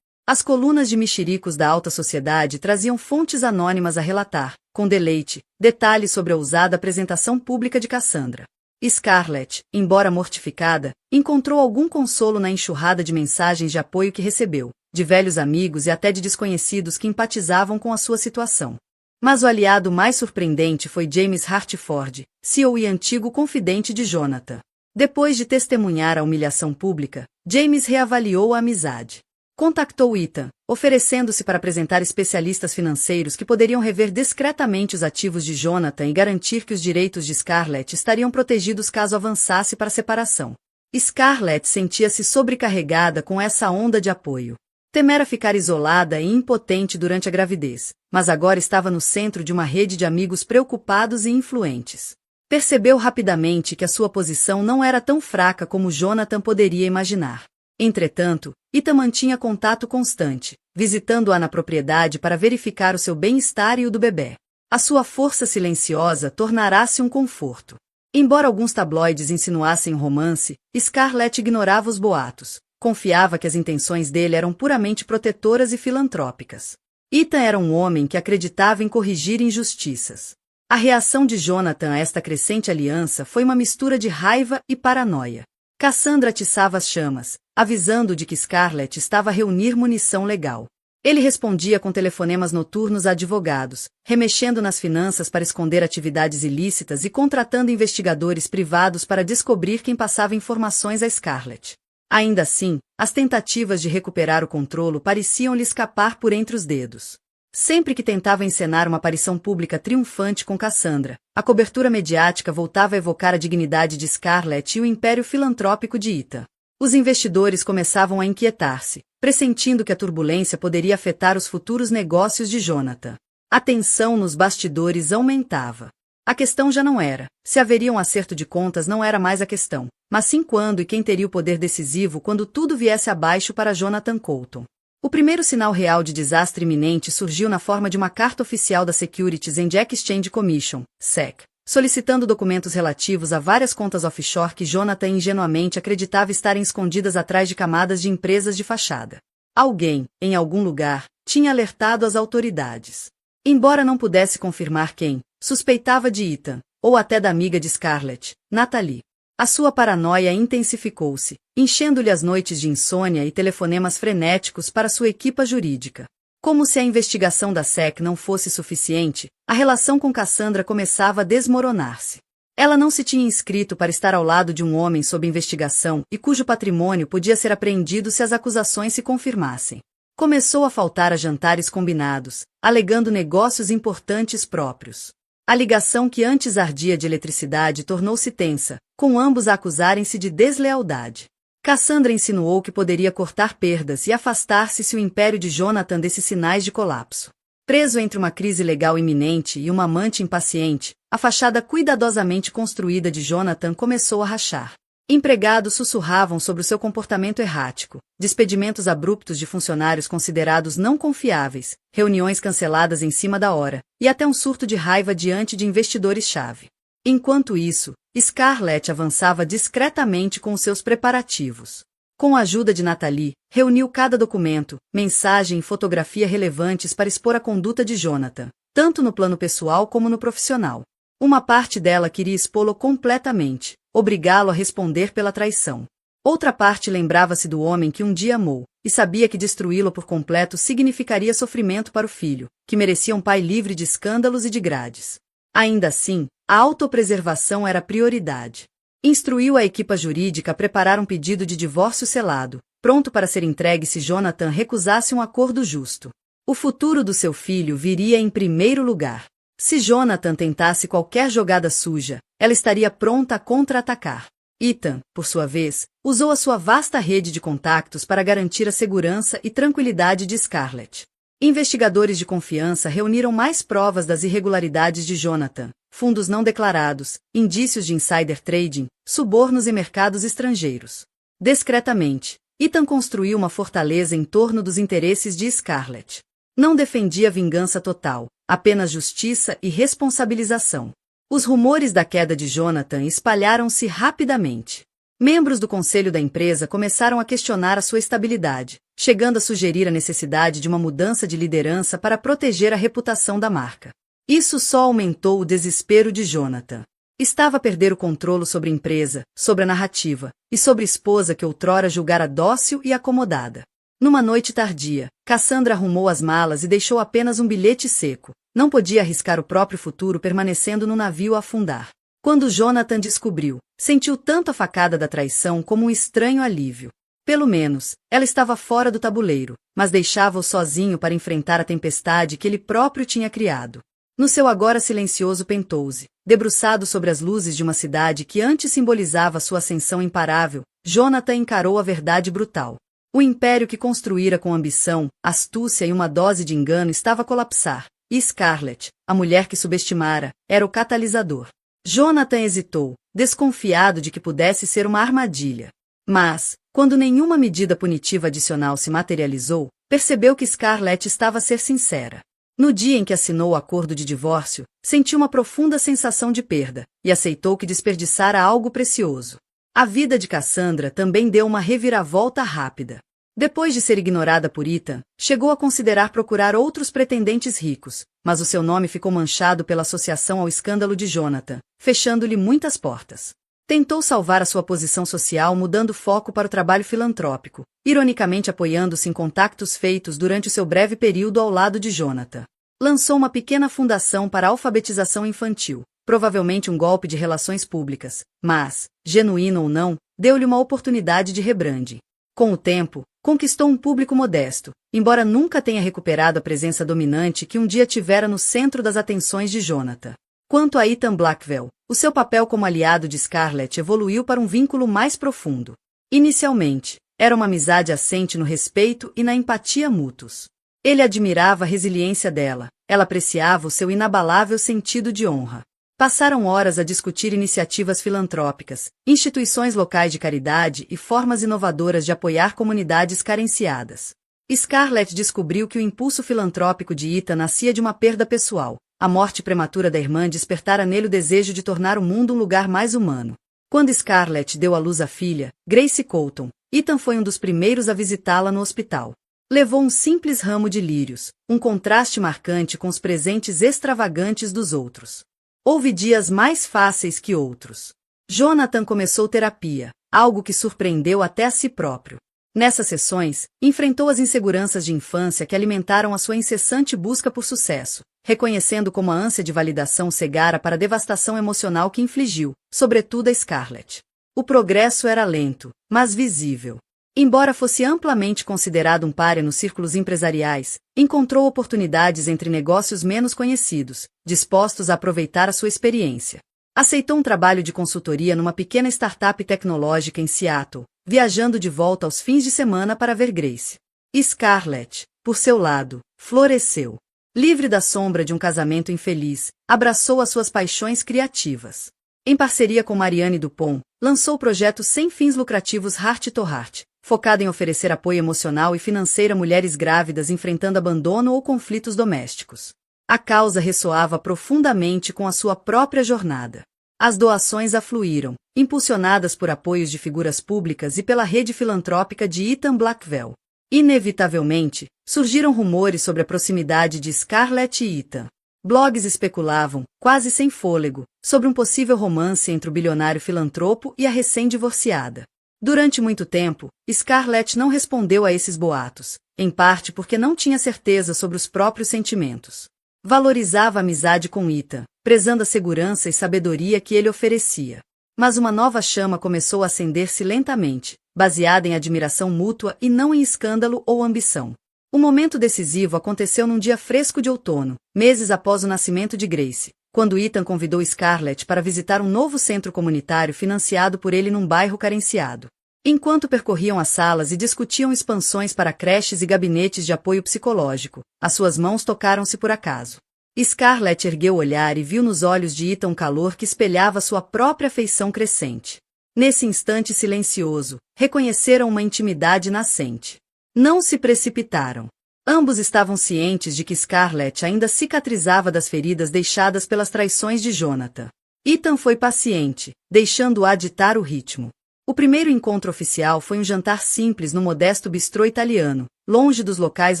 As colunas de mexericos da alta sociedade traziam fontes anônimas a relatar, com deleite, detalhes sobre a ousada apresentação pública de Cassandra. Scarlett, embora mortificada, encontrou algum consolo na enxurrada de mensagens de apoio que recebeu, de velhos amigos e até de desconhecidos que empatizavam com a sua situação. Mas o aliado mais surpreendente foi James Hartford, CEO e antigo confidente de Jonathan. Depois de testemunhar a humilhação pública, James reavaliou a amizade. Contactou Ethan, oferecendo-se para apresentar especialistas financeiros que poderiam rever discretamente os ativos de Jonathan e garantir que os direitos de Scarlett estariam protegidos caso avançasse para a separação. Scarlett sentia-se sobrecarregada com essa onda de apoio. Temera ficar isolada e impotente durante a gravidez, mas agora estava no centro de uma rede de amigos preocupados e influentes. Percebeu rapidamente que a sua posição não era tão fraca como Jonathan poderia imaginar. Entretanto, Ethan mantinha contato constante, visitando-a na propriedade para verificar o seu bem-estar e o do bebê. A sua força silenciosa tornará-se um conforto. Embora alguns tabloides insinuassem romance, Scarlett ignorava os boatos. Confiava que as intenções dele eram puramente protetoras e filantrópicas. Ethan era um homem que acreditava em corrigir injustiças. A reação de Jonathan a esta crescente aliança foi uma mistura de raiva e paranoia. Cassandra atiçava as chamas, avisando de que Scarlett estava a reunir munição legal. Ele respondia com telefonemas noturnos a advogados, remexendo nas finanças para esconder atividades ilícitas e contratando investigadores privados para descobrir quem passava informações a Scarlett. Ainda assim, as tentativas de recuperar o controle pareciam-lhe escapar por entre os dedos. Sempre que tentava encenar uma aparição pública triunfante com Cassandra, a cobertura mediática voltava a evocar a dignidade de Scarlett e o império filantrópico de Ethan. Os investidores começavam a inquietar-se, pressentindo que a turbulência poderia afetar os futuros negócios de Jonathan. A tensão nos bastidores aumentava. A questão já não era, se haveria um acerto de contas não era mais a questão, mas sim quando e quem teria o poder decisivo quando tudo viesse abaixo para Jonathan Coulton. O primeiro sinal real de desastre iminente surgiu na forma de uma carta oficial da Securities and Exchange Commission, SEC, solicitando documentos relativos a várias contas offshore que Jonathan ingenuamente acreditava estarem escondidas atrás de camadas de empresas de fachada. Alguém, em algum lugar, tinha alertado as autoridades. Embora não pudesse confirmar quem, suspeitava de Ethan, ou até da amiga de Scarlett, Natalie. A sua paranoia intensificou-se, enchendo-lhe as noites de insônia e telefonemas frenéticos para sua equipa jurídica. Como se a investigação da SEC não fosse suficiente, a relação com Cassandra começava a desmoronar-se. Ela não se tinha inscrito para estar ao lado de um homem sob investigação e cujo patrimônio podia ser apreendido se as acusações se confirmassem. Começou a faltar a jantares combinados, alegando negócios importantes próprios. A ligação que antes ardia de eletricidade tornou-se tensa, com ambos a acusarem-se de deslealdade. Cassandra insinuou que poderia cortar perdas e afastar-se se o império de Jonathan desse sinais de colapso. Preso entre uma crise legal iminente e uma amante impaciente, a fachada cuidadosamente construída de Jonathan começou a rachar. Empregados sussurravam sobre o seu comportamento errático, despedimentos abruptos de funcionários considerados não confiáveis, reuniões canceladas em cima da hora, e até um surto de raiva diante de investidores-chave. Enquanto isso, Scarlett avançava discretamente com os seus preparativos. Com a ajuda de Natalie, reuniu cada documento, mensagem e fotografia relevantes para expor a conduta de Jonathan, tanto no plano pessoal como no profissional. Uma parte dela queria expô-lo completamente, obrigá-lo a responder pela traição. Outra parte lembrava-se do homem que um dia amou, e sabia que destruí-lo por completo significaria sofrimento para o filho, que merecia um pai livre de escândalos e de grades. Ainda assim, a autopreservação era prioridade. Instruiu a equipa jurídica a preparar um pedido de divórcio selado, pronto para ser entregue se Jonathan recusasse um acordo justo. O futuro do seu filho viria em primeiro lugar. Se Jonathan tentasse qualquer jogada suja, ela estaria pronta a contra-atacar. Ethan, por sua vez, usou a sua vasta rede de contactos para garantir a segurança e tranquilidade de Scarlett. Investigadores de confiança reuniram mais provas das irregularidades de Jonathan, fundos não declarados, indícios de insider trading, subornos e mercados estrangeiros. Discretamente, Ethan construiu uma fortaleza em torno dos interesses de Scarlett. Não defendia vingança total, apenas justiça e responsabilização. Os rumores da queda de Jonathan espalharam-se rapidamente. Membros do conselho da empresa começaram a questionar a sua estabilidade, chegando a sugerir a necessidade de uma mudança de liderança para proteger a reputação da marca. Isso só aumentou o desespero de Jonathan. Estava a perder o controle sobre a empresa, sobre a narrativa, e sobre a esposa que outrora julgara dócil e acomodada. Numa noite tardia, Cassandra arrumou as malas e deixou apenas um bilhete seco. Não podia arriscar o próprio futuro permanecendo no navio a afundar. Quando Jonathan descobriu, sentiu tanto a facada da traição como um estranho alívio. Pelo menos, ela estava fora do tabuleiro, mas deixava-o sozinho para enfrentar a tempestade que ele próprio tinha criado. No seu agora silencioso Penthouse, debruçado sobre as luzes de uma cidade que antes simbolizava sua ascensão imparável, Jonathan encarou a verdade brutal. O império que construíra com ambição, astúcia e uma dose de engano estava a colapsar, e Scarlett, a mulher que subestimara, era o catalisador. Jonathan hesitou, desconfiado de que pudesse ser uma armadilha. Mas, quando nenhuma medida punitiva adicional se materializou, percebeu que Scarlett estava a ser sincera. No dia em que assinou o acordo de divórcio, sentiu uma profunda sensação de perda, e aceitou que desperdiçara algo precioso. A vida de Cassandra também deu uma reviravolta rápida. Depois de ser ignorada por Ethan, chegou a considerar procurar outros pretendentes ricos, mas o seu nome ficou manchado pela associação ao escândalo de Jonathan, fechando-lhe muitas portas. Tentou salvar a sua posição social mudando foco para o trabalho filantrópico, ironicamente apoiando-se em contactos feitos durante o seu breve período ao lado de Jonathan. Lançou uma pequena fundação para a alfabetização infantil, provavelmente um golpe de relações públicas, mas, genuíno ou não, deu-lhe uma oportunidade de rebranding. Com o tempo, conquistou um público modesto, embora nunca tenha recuperado a presença dominante que um dia tivera no centro das atenções de Jonathan. Quanto a Ethan Blackwell, o seu papel como aliado de Scarlett evoluiu para um vínculo mais profundo. Inicialmente, era uma amizade assente no respeito e na empatia mútuos. Ele admirava a resiliência dela, ela apreciava o seu inabalável sentido de honra. Passaram horas a discutir iniciativas filantrópicas, instituições locais de caridade e formas inovadoras de apoiar comunidades carenciadas. Scarlett descobriu que o impulso filantrópico de Ethan nascia de uma perda pessoal. A morte prematura da irmã despertara nele o desejo de tornar o mundo um lugar mais humano. Quando Scarlett deu à luz a filha, Grace Colton, Ethan foi um dos primeiros a visitá-la no hospital. Levou um simples ramo de lírios, um contraste marcante com os presentes extravagantes dos outros. Houve dias mais fáceis que outros. Jonathan começou terapia, algo que surpreendeu até a si próprio. Nessas sessões, enfrentou as inseguranças de infância que alimentaram a sua incessante busca por sucesso, reconhecendo como a ânsia de validação cegara para a devastação emocional que infligiu, sobretudo a Scarlett. O progresso era lento, mas visível. Embora fosse amplamente considerado um pária nos círculos empresariais, encontrou oportunidades entre negócios menos conhecidos, dispostos a aproveitar a sua experiência. Aceitou um trabalho de consultoria numa pequena startup tecnológica em Seattle, viajando de volta aos fins de semana para ver Grace. Scarlett, por seu lado, floresceu. Livre da sombra de um casamento infeliz, abraçou as suas paixões criativas. Em parceria com Marianne Dupont, lançou o projeto sem fins lucrativos Heart to Heart, focado em oferecer apoio emocional e financeiro a mulheres grávidas enfrentando abandono ou conflitos domésticos. A causa ressoava profundamente com a sua própria jornada. As doações afluíram, impulsionadas por apoios de figuras públicas e pela rede filantrópica de Ethan Blackwell. Inevitavelmente, surgiram rumores sobre a proximidade de Scarlett e Ethan. Blogs especulavam, quase sem fôlego, sobre um possível romance entre o bilionário filantropo e a recém-divorciada. Durante muito tempo, Scarlett não respondeu a esses boatos, em parte porque não tinha certeza sobre os próprios sentimentos. Valorizava a amizade com Ethan, prezando a segurança e sabedoria que ele oferecia. Mas uma nova chama começou a acender-se lentamente, baseada em admiração mútua e não em escândalo ou ambição. O momento decisivo aconteceu num dia fresco de outono, meses após o nascimento de Grace, quando Ethan convidou Scarlett para visitar um novo centro comunitário financiado por ele num bairro carenciado. Enquanto percorriam as salas e discutiam expansões para creches e gabinetes de apoio psicológico, as suas mãos tocaram-se por acaso. Scarlett ergueu o olhar e viu nos olhos de Ethan um calor que espelhava sua própria afeição crescente. Nesse instante silencioso, reconheceram uma intimidade nascente. Não se precipitaram. Ambos estavam cientes de que Scarlett ainda cicatrizava das feridas deixadas pelas traições de Jonathan. Ethan foi paciente, deixando-a ditar o ritmo. O primeiro encontro oficial foi um jantar simples no modesto bistrô italiano, longe dos locais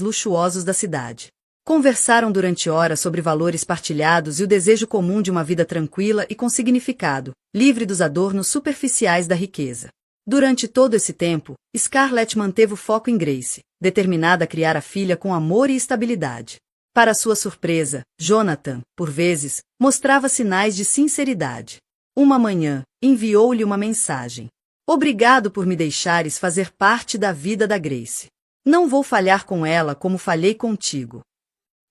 luxuosos da cidade. Conversaram durante horas sobre valores partilhados e o desejo comum de uma vida tranquila e com significado, livre dos adornos superficiais da riqueza. Durante todo esse tempo, Scarlett manteve o foco em Grace, determinada a criar a filha com amor e estabilidade. Para sua surpresa, Jonathan, por vezes, mostrava sinais de sinceridade. Uma manhã, enviou-lhe uma mensagem. Obrigado por me deixares fazer parte da vida da Grace. Não vou falhar com ela como falhei contigo.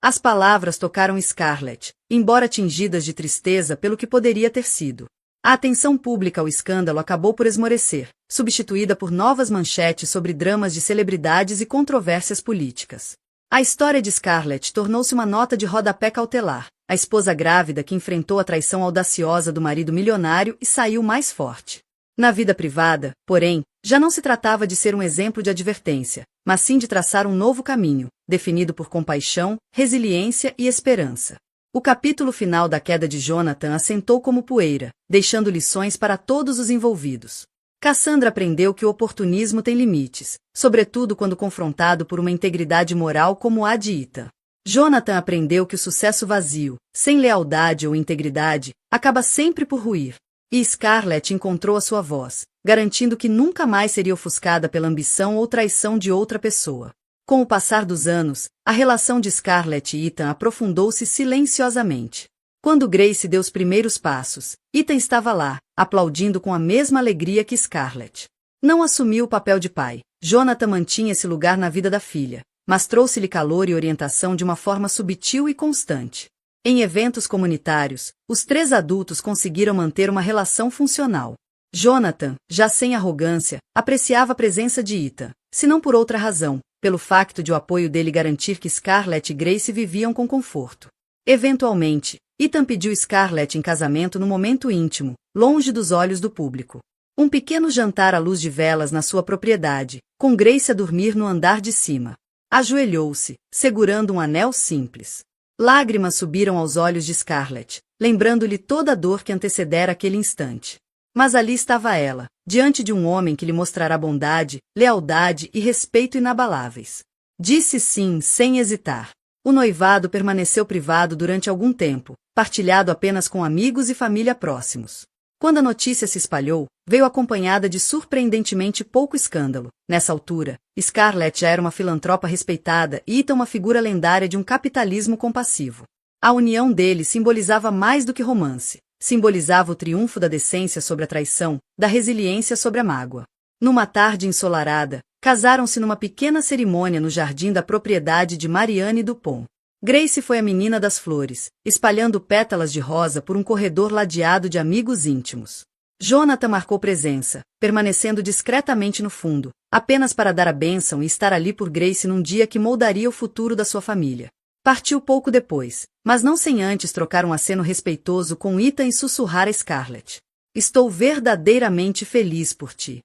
As palavras tocaram Scarlett, embora tingidas de tristeza pelo que poderia ter sido. A atenção pública ao escândalo acabou por esmorecer, substituída por novas manchetes sobre dramas de celebridades e controvérsias políticas. A história de Scarlett tornou-se uma nota de rodapé cautelar, a esposa grávida que enfrentou a traição audaciosa do marido milionário e saiu mais forte. Na vida privada, porém, já não se tratava de ser um exemplo de advertência, mas sim de traçar um novo caminho, definido por compaixão, resiliência e esperança. O capítulo final da queda de Jonathan assentou como poeira, deixando lições para todos os envolvidos. Cassandra aprendeu que o oportunismo tem limites, sobretudo quando confrontado por uma integridade moral como a de Ethan. Jonathan aprendeu que o sucesso vazio, sem lealdade ou integridade, acaba sempre por ruir. E Scarlett encontrou a sua voz, garantindo que nunca mais seria ofuscada pela ambição ou traição de outra pessoa. Com o passar dos anos, a relação de Scarlett e Ethan aprofundou-se silenciosamente. Quando Grace deu os primeiros passos, Ethan estava lá, aplaudindo com a mesma alegria que Scarlett. Não assumiu o papel de pai. Jonathan mantinha esse lugar na vida da filha, mas trouxe-lhe calor e orientação de uma forma sutil e constante. Em eventos comunitários, os três adultos conseguiram manter uma relação funcional. Jonathan, já sem arrogância, apreciava a presença de Ethan, se não por outra razão, pelo facto de o apoio dele garantir que Scarlett e Grace viviam com conforto. Eventualmente, Ethan pediu Scarlett em casamento no momento íntimo, longe dos olhos do público. Um pequeno jantar à luz de velas na sua propriedade, com Grace a dormir no andar de cima. Ajoelhou-se, segurando um anel simples. Lágrimas subiram aos olhos de Scarlett, lembrando-lhe toda a dor que antecedera aquele instante. Mas ali estava ela, diante de um homem que lhe mostrará bondade, lealdade e respeito inabaláveis. Disse sim, sem hesitar. O noivado permaneceu privado durante algum tempo, partilhado apenas com amigos e família próximos. Quando a notícia se espalhou, veio acompanhada de surpreendentemente pouco escândalo. Nessa altura, Scarlett já era uma filantropa respeitada e Ethan uma figura lendária de um capitalismo compassivo. A união deles simbolizava mais do que romance. Simbolizava o triunfo da decência sobre a traição, da resiliência sobre a mágoa. Numa tarde ensolarada, casaram-se numa pequena cerimônia no jardim da propriedade de Marianne Dupont. Grace foi a menina das flores, espalhando pétalas de rosa por um corredor ladeado de amigos íntimos. Jonathan marcou presença, permanecendo discretamente no fundo, apenas para dar a bênção e estar ali por Grace num dia que moldaria o futuro da sua família. Partiu pouco depois, mas não sem antes trocar um aceno respeitoso com Ethan e sussurrar a Scarlett. Estou verdadeiramente feliz por ti.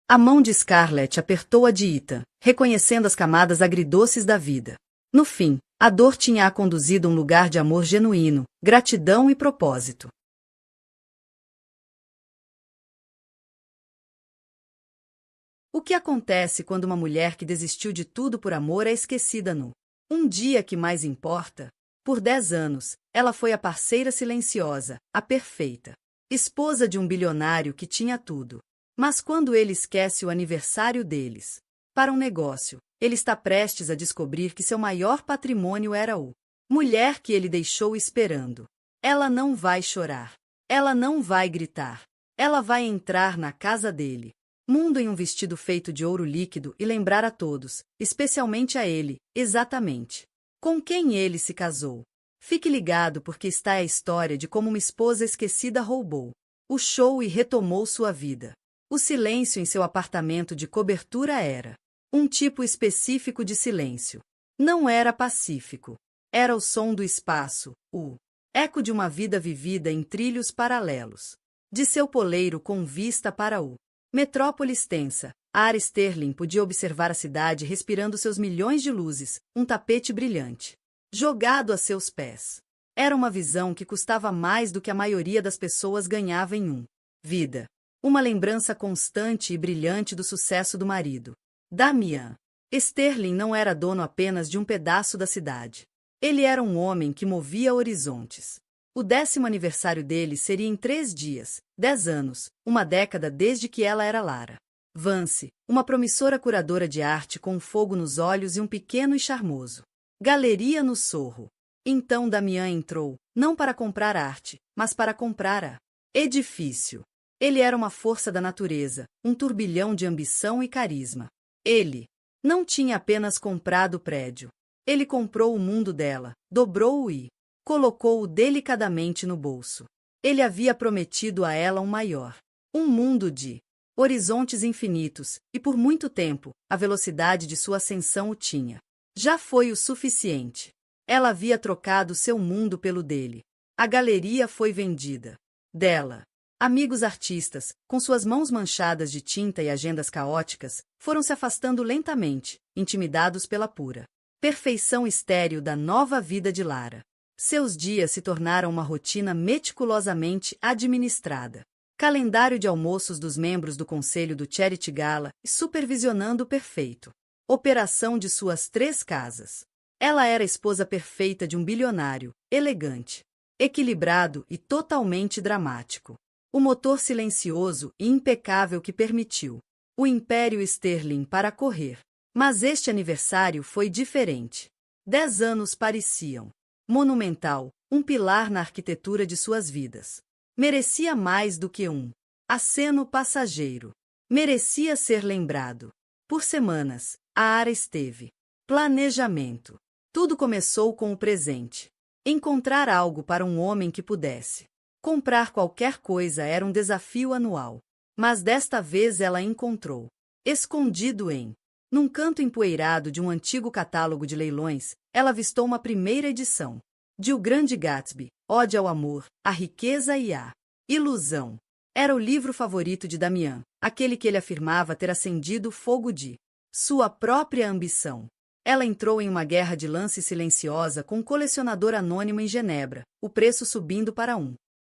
A mão de Scarlett apertou a de Ethan, reconhecendo as camadas agridoces da vida. No fim, a dor tinha-a conduzido a um lugar de amor genuíno, gratidão e propósito. O que acontece quando uma mulher que desistiu de tudo por amor é esquecida no Um dia que mais importa? Por 10 anos, ela foi a parceira silenciosa, a perfeita. Esposa de um bilionário que tinha tudo. Mas quando ele esquece o aniversário deles, para um negócio, ele está prestes a descobrir que seu maior patrimônio era o mulher que ele deixou esperando. Ela não vai chorar. Ela não vai gritar. Ela vai entrar na casa dele. Mundo em um vestido feito de ouro líquido e lembrar a todos, especialmente a ele, exatamente com quem ele se casou. Fique ligado porque está a história de como uma esposa esquecida roubou o show e retomou sua vida. O silêncio em seu apartamento de cobertura era um tipo específico de silêncio. Não era pacífico. Era o som do espaço, o eco de uma vida vivida em trilhos paralelos. De seu poleiro com vista para o metrópole extensa, Ara Sterling podia observar a cidade respirando seus milhões de luzes, um tapete brilhante, jogado a seus pés. Era uma visão que custava mais do que a maioria das pessoas ganhava em vida. Uma lembrança constante e brilhante do sucesso do marido. Damian. Sterling não era dono apenas de um pedaço da cidade. Ele era um homem que movia horizontes. O 10º aniversário dele seria em 3 dias, 10 anos, uma década desde que ela era Lara Vance, uma promissora curadora de arte com um fogo nos olhos e um pequeno e charmoso galeria no Sorro. Então Damian entrou, não para comprar arte, mas para comprar a edifício. Ele era uma força da natureza, um turbilhão de ambição e carisma. Ele não tinha apenas comprado o prédio. Ele comprou o mundo dela, dobrou-o e colocou-o delicadamente no bolso. Ele havia prometido a ela um mundo de horizontes infinitos, e por muito tempo, a velocidade de sua ascensão o tinha Já foi o suficiente. Ela havia trocado seu mundo pelo dele. A galeria foi vendida. Dela. Amigos artistas, com suas mãos manchadas de tinta e agendas caóticas, foram se afastando lentamente, intimidados pela pura perfeição estéril da nova vida de Lara. Seus dias se tornaram uma rotina meticulosamente administrada. Calendário de almoços dos membros do conselho do Charity Gala e supervisionando o perfeito. Operação de suas 3 casas. Ela era a esposa perfeita de um bilionário, elegante, equilibrado e totalmente dramático. O motor silencioso e impecável que permitiu o Império Sterling para correr. Mas este aniversário foi diferente. 10 anos pareciam monumental, um pilar na arquitetura de suas vidas. Merecia mais do que um aceno passageiro. Merecia ser lembrado. Por semanas, a Ara esteve. Planejamento. Tudo começou com o presente. Encontrar algo para um homem que pudesse. Comprar qualquer coisa era um desafio anual. Mas desta vez ela encontrou. Escondido num canto empoeirado de um antigo catálogo de leilões, ela avistou uma primeira edição. De O Grande Gatsby, Ode ao Amor, à Riqueza e à Ilusão. Era o livro favorito de Damian, aquele que ele afirmava ter acendido o fogo de sua própria ambição. Ela entrou em uma guerra de lance silenciosa com um colecionador anônimo em Genebra, o preço subindo para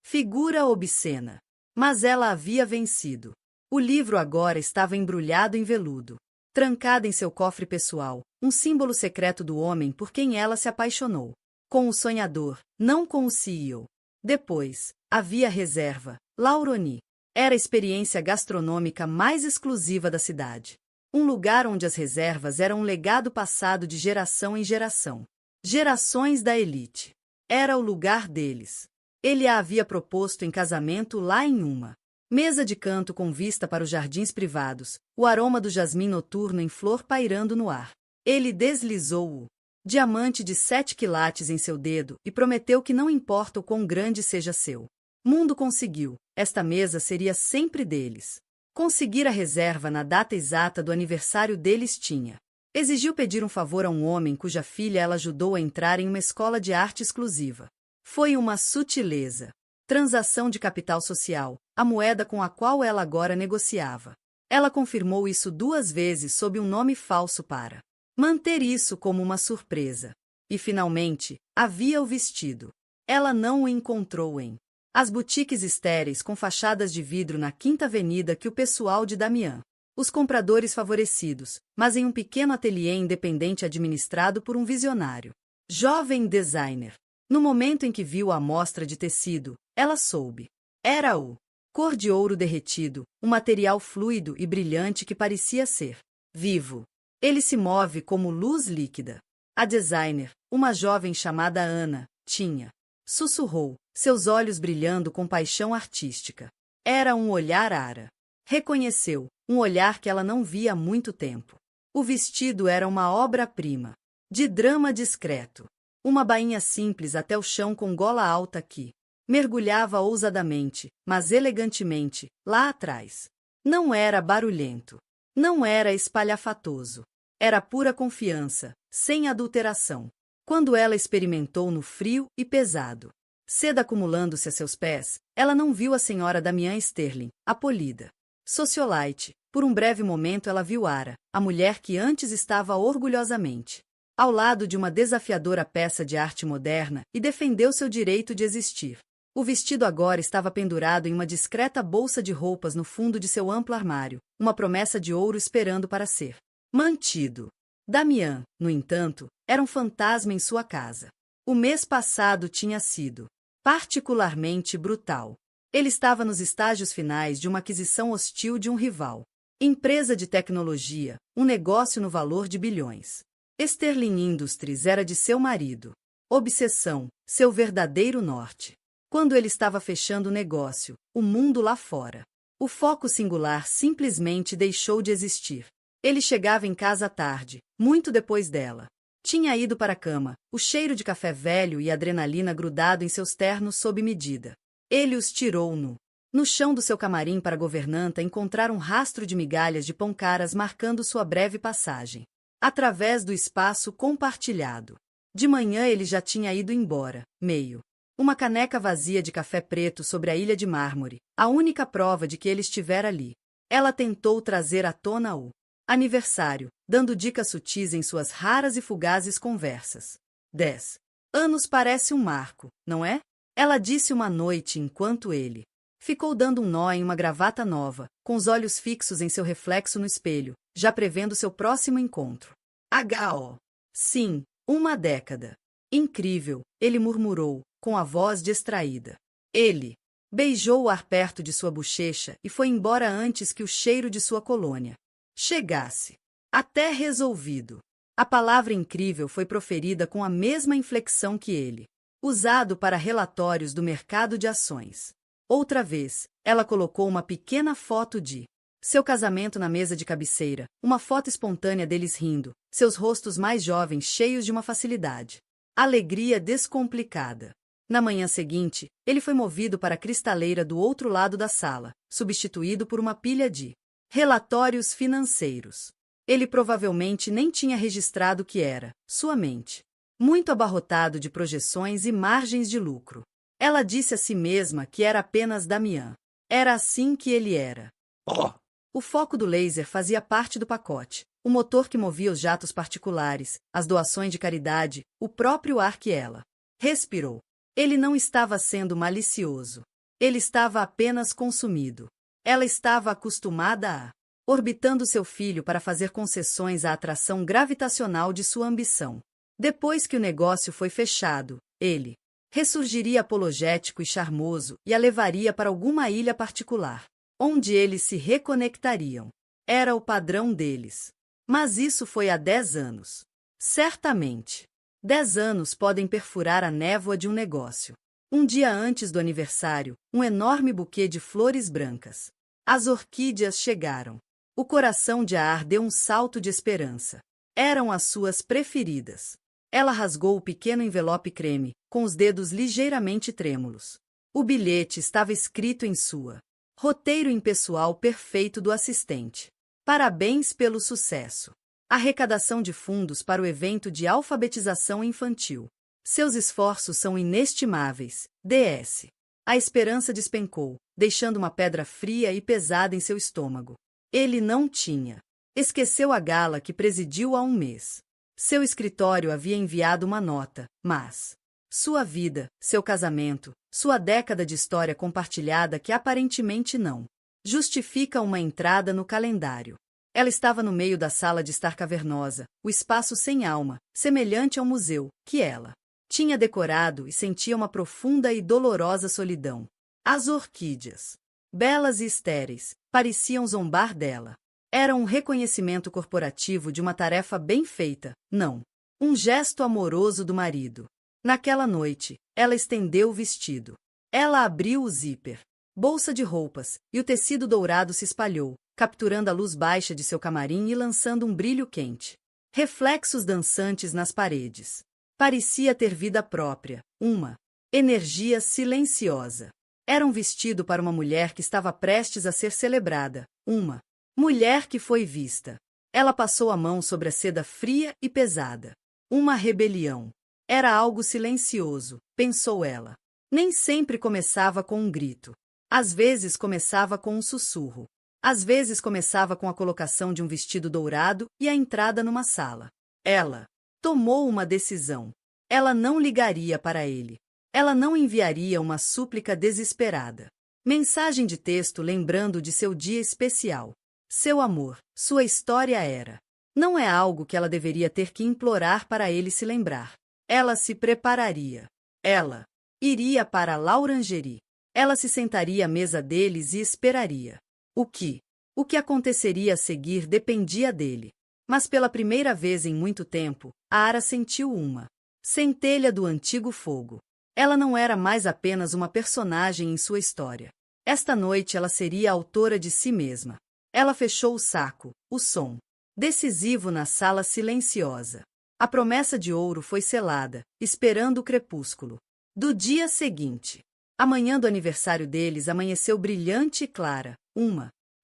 figura obscena. Mas ela havia vencido. O livro agora estava embrulhado em veludo. Trancada em seu cofre pessoal, um símbolo secreto do homem por quem ela se apaixonou. Com o sonhador, não com o CEO. Depois, havia a reserva, Lauroni. Era a experiência gastronômica mais exclusiva da cidade. Um lugar onde as reservas eram um legado passado de geração em geração. Gerações da elite. Era o lugar deles. Ele a havia proposto em casamento lá em uma mesa de canto com vista para os jardins privados, o aroma do jasmim noturno em flor pairando no ar. Ele deslizou o diamante de 7 quilates em seu dedo e prometeu que não importa o quão grande seja seu mundo conseguiu, esta mesa seria sempre deles. Conseguir a reserva na data exata do aniversário deles tinha. Exigiu pedir um favor a um homem cuja filha ela ajudou a entrar em uma escola de arte exclusiva. Foi uma sutileza. Transação de capital social, a moeda com a qual ela agora negociava. Ela confirmou isso 2 vezes sob um nome falso para manter isso como uma surpresa. E, finalmente, havia o vestido. Ela não o encontrou em as boutiques estéreis com fachadas de vidro na Quinta Avenida que o pessoal de Damian. Os compradores favorecidos, mas em um pequeno ateliê independente administrado por um visionário jovem designer. No momento em que viu a amostra de tecido, ela soube. Era o cor de ouro derretido, um material fluido e brilhante que parecia ser vivo. Ele se move como luz líquida. A designer, uma jovem chamada Ana, tinha. Sussurrou, seus olhos brilhando com paixão artística. Era um olhar Ara. Reconheceu, um olhar que ela não via há muito tempo. O vestido era uma obra-prima. De drama discreto. Uma bainha simples até o chão com gola alta que mergulhava ousadamente, mas elegantemente, lá atrás. Não era barulhento. Não era espalhafatoso. Era pura confiança, sem adulteração. Quando ela experimentou no frio e pesado, seda acumulando-se a seus pés, ela não viu a senhora Damian Sterling, a polida socialite. Por um breve momento ela viu Ara, a mulher que antes estava orgulhosamente ao lado de uma desafiadora peça de arte moderna e defendeu seu direito de existir. O vestido agora estava pendurado em uma discreta bolsa de roupas no fundo de seu amplo armário, uma promessa de ouro esperando para ser mantido. Damian, no entanto, era um fantasma em sua casa. O mês passado tinha sido particularmente brutal. Ele estava nos estágios finais de uma aquisição hostil de um rival. Empresa de tecnologia, um negócio no valor de bilhões. Sterling Industries era de seu marido. Obsessão, seu verdadeiro norte. Quando ele estava fechando o negócio, o mundo lá fora. O foco singular simplesmente deixou de existir. Ele chegava em casa à tarde, muito depois dela. Tinha ido para a cama, o cheiro de café velho e adrenalina grudado em seus ternos sob medida. Ele os tirou no chão do seu camarim para a governanta encontrar um rastro de migalhas de pão caras marcando sua breve passagem. através do espaço compartilhado. De manhã ele já tinha ido embora, meio. Uma caneca vazia de café preto sobre a ilha de mármore, a única prova de que ele estivera ali. Ela tentou trazer à tona o aniversário, dando dicas sutis em suas raras e fugazes conversas. 10 anos parece um marco, não é? Ela disse uma noite enquanto ele ficou dando um nó em uma gravata nova, com os olhos fixos em seu reflexo no espelho, já prevendo seu próximo encontro. H.O. Sim, uma década. Incrível, ele murmurou, com a voz distraída. Ele beijou o ar perto de sua bochecha e foi embora antes que o cheiro de sua colônia chegasse. Até resolvido. A palavra incrível foi proferida com a mesma inflexão que ele, usado para relatórios do mercado de ações. Outra vez, ela colocou uma pequena foto de seu casamento na mesa de cabeceira, uma foto espontânea deles rindo, seus rostos mais jovens cheios de uma facilidade. Alegria descomplicada. Na manhã seguinte, ele foi movido para a cristaleira do outro lado da sala, substituído por uma pilha de relatórios financeiros. Ele provavelmente nem tinha registrado o que era, sua mente. Muito abarrotado de projeções e margens de lucro. Ela disse a si mesma que era apenas Damian. Era assim que ele era. Oh. O foco do laser fazia parte do pacote, o motor que movia os jatos particulares, as doações de caridade, o próprio ar que ela respirou. Ele não estava sendo malicioso. Ele estava apenas consumido. Ela estava acostumada a orbitando seu filho para fazer concessões à atração gravitacional de sua ambição. Depois que o negócio foi fechado, ele ressurgiria apologético e charmoso e a levaria para alguma ilha particular, onde eles se reconectariam. Era o padrão deles. Mas isso foi há 10 anos. Certamente. 10 anos podem perfurar a névoa de um negócio. Um dia antes do aniversário, um enorme buquê de flores brancas. As orquídeas chegaram. O coração de Ar deu um salto de esperança. Eram as suas preferidas. Ela rasgou o pequeno envelope creme, com os dedos ligeiramente trêmulos. O bilhete estava escrito em sua roteiro impessoal perfeito do assistente. Parabéns pelo sucesso. Arrecadação de fundos para o evento de alfabetização infantil. Seus esforços são inestimáveis. DS. A esperança despencou, deixando uma pedra fria e pesada em seu estômago. Ele não tinha. Esqueceu a gala que presidiu há um mês. Seu escritório havia enviado uma nota, mas sua vida, seu casamento, sua década de história compartilhada que aparentemente não justifica uma entrada no calendário. Ela estava no meio da sala de estar cavernosa, o espaço sem alma, semelhante ao museu, que ela tinha decorado e sentia uma profunda e dolorosa solidão. As orquídeas, belas e estéreis, pareciam zombar dela. Era um reconhecimento corporativo de uma tarefa bem feita, não um gesto amoroso do marido. Naquela noite, ela estendeu o vestido. Ela abriu o zíper, bolsa de roupas, e o tecido dourado se espalhou, capturando a luz baixa de seu camarim e lançando um brilho quente. Reflexos dançantes nas paredes. Parecia ter vida própria, uma energia silenciosa. Era um vestido para uma mulher que estava prestes a ser celebrada, uma mulher que foi vista. Ela passou a mão sobre a seda fria e pesada. Uma rebelião. Era algo silencioso, pensou ela. Nem sempre começava com um grito. Às vezes começava com um sussurro. Às vezes começava com a colocação de um vestido dourado e a entrada numa sala. Ela tomou uma decisão. Ela não ligaria para ele. Ela não enviaria uma súplica desesperada. Mensagem de texto lembrando de seu dia especial. Seu amor, sua história era. Não é algo que ela deveria ter que implorar para ele se lembrar. Ela se prepararia. Ela iria para a Laurangérie. Ela se sentaria à mesa deles e esperaria. O que aconteceria a seguir dependia dele. Mas pela primeira vez em muito tempo, a Ara sentiu uma centelha do antigo fogo. Ela não era mais apenas uma personagem em sua história. Esta noite ela seria a autora de si mesma. Ela fechou o saco, o som decisivo na sala silenciosa. A promessa de ouro foi selada, esperando o crepúsculo do dia seguinte. A manhã do aniversário deles amanheceu brilhante e clara,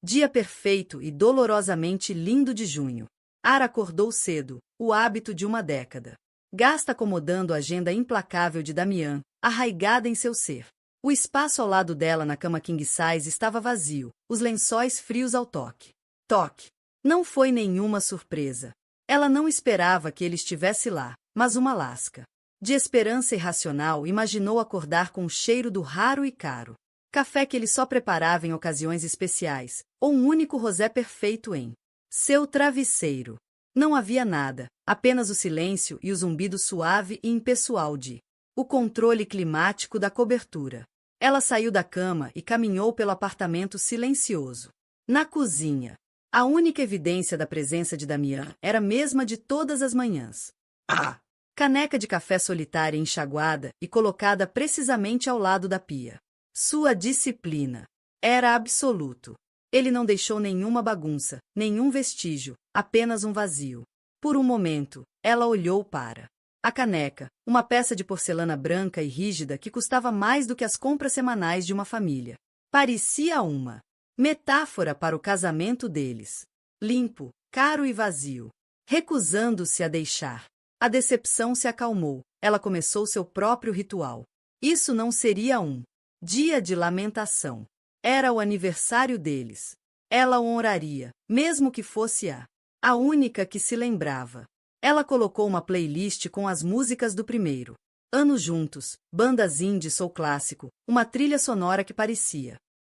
dia perfeito e dolorosamente lindo de junho. Ara acordou cedo, o hábito de uma década. Gasta acomodando a agenda implacável de Damian, arraigada em seu ser. O espaço ao lado dela na cama king size estava vazio, os lençóis frios ao toque. Toque. Não foi nenhuma surpresa. Ela não esperava que ele estivesse lá, mas uma lasca. De esperança irracional, imaginou acordar com o cheiro do raro e caro café que ele só preparava em ocasiões especiais, ou um único rosé perfeito em seu travesseiro. Não havia nada, apenas o silêncio e o zumbido suave e impessoal de o controle climático da cobertura. Ela saiu da cama e caminhou pelo apartamento silencioso. Na cozinha, a única evidência da presença de Damian era a mesma de todas as manhãs. A caneca de café solitária enxaguada e colocada precisamente ao lado da pia. Sua disciplina era absoluto. Ele não deixou nenhuma bagunça, nenhum vestígio, apenas um vazio. Por um momento, ela olhou para a caneca, uma peça de porcelana branca e rígida que custava mais do que as compras semanais de uma família. Parecia uma metáfora para o casamento deles. Limpo, caro e vazio. Recusando-se a deixar. A decepção se acalmou. Ela começou seu próprio ritual. Isso não seria um dia de lamentação. Era o aniversário deles. Ela o honraria, mesmo que fosse a única que se lembrava. Ela colocou uma playlist com as músicas do primeiro ano juntos, bandas indie soul clássico, uma trilha sonora que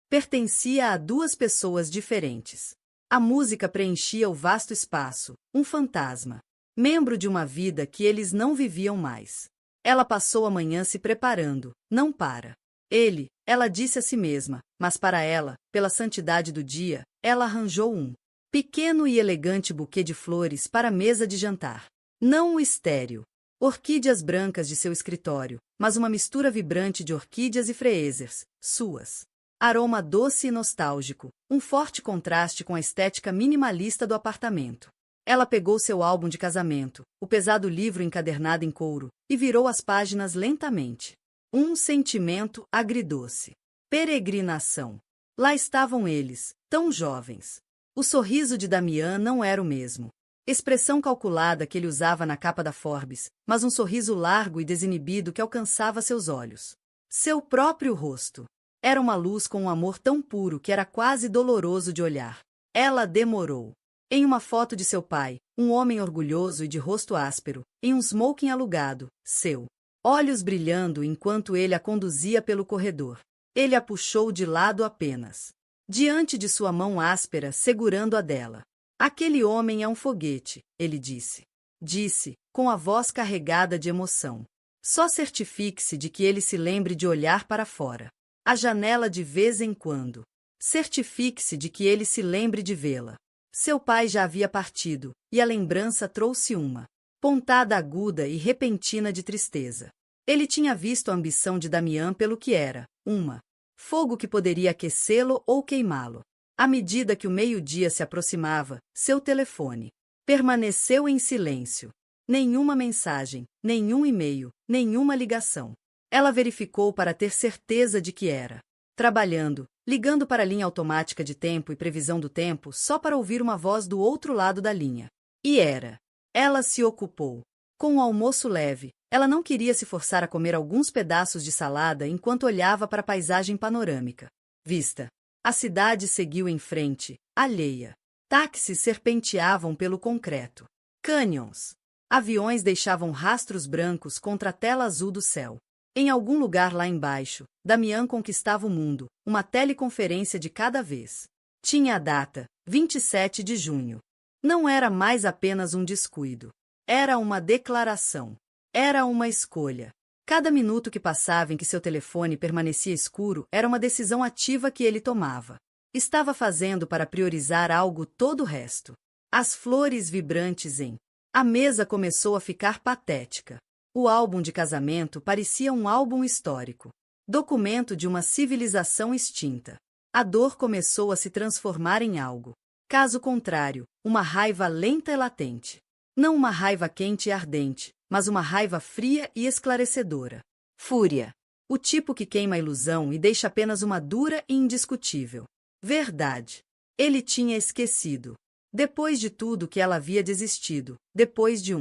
pertencia a duas pessoas diferentes. A música preenchia o vasto espaço, um fantasma, membro de uma vida que eles não viviam mais. Ela passou a manhã se preparando, não para ele, ela disse a si mesma, mas para ela, pela santidade do dia, ela arranjou um pequeno e elegante buquê de flores para a mesa de jantar. Não o estéril, orquídeas brancas de seu escritório, mas uma mistura vibrante de orquídeas e freesers, suas. Aroma doce e nostálgico, um forte contraste com a estética minimalista do apartamento. Ela pegou seu álbum de casamento, o pesado livro encadernado em couro, e virou as páginas lentamente. Um sentimento agridoce. Peregrinação. Lá estavam eles, tão jovens. O sorriso de Damian não era o mesmo. Expressão calculada que ele usava na capa da Forbes, mas um sorriso largo e desinibido que alcançava seus olhos. Seu próprio rosto. Era uma luz com um amor tão puro que era quase doloroso de olhar. Ela demorou. Em uma foto de seu pai, um homem orgulhoso e de rosto áspero, em um smoking alugado, olhos brilhando enquanto ele a conduzia pelo corredor. Ele a puxou de lado apenas. Diante de sua mão áspera segurando a dela. Aquele homem é um foguete, ele disse. Disse, com a voz carregada de emoção. Só certifique-se de que ele se lembre de olhar para fora. A janela de vez em quando. Certifique-se de que ele se lembre de vê-la. Seu pai já havia partido, e a lembrança trouxe uma pontada aguda e repentina de tristeza. Ele tinha visto a ambição de Damian pelo que era, fogo que poderia aquecê-lo ou queimá-lo. À medida que o meio-dia se aproximava, seu telefone permaneceu em silêncio. Nenhuma mensagem, nenhum e-mail, nenhuma ligação. Ela verificou para ter certeza de que era trabalhando, ligando para a linha automática de tempo e previsão do tempo só para ouvir uma voz do outro lado da linha. E era. Ela se ocupou. Com o almoço leve, ela não queria se forçar a comer alguns pedaços de salada enquanto olhava para a paisagem panorâmica. Vista. A cidade seguiu em frente, alheia. Táxis serpenteavam pelo concreto. Canyons. Aviões deixavam rastros brancos contra a tela azul do céu. Em algum lugar lá embaixo, Damian conquistava o mundo, uma teleconferência de cada vez. Tinha a data, 27 de junho. Não era mais apenas um descuido. Era uma declaração. Era uma escolha. Cada minuto que passava em que seu telefone permanecia escuro era uma decisão ativa que ele tomava. Estava fazendo para priorizar algo todo o resto. As flores vibrantes em. A mesa começou a ficar patética. O álbum de casamento parecia um álbum histórico. Documento de uma civilização extinta. A dor começou a se transformar em algo. Caso contrário, uma raiva lenta e latente. Não uma raiva quente e ardente, mas uma raiva fria e esclarecedora. Fúria. O tipo que queima a ilusão e deixa apenas uma dura e indiscutível verdade. Ele tinha esquecido. Depois de tudo que ela havia desistido, depois de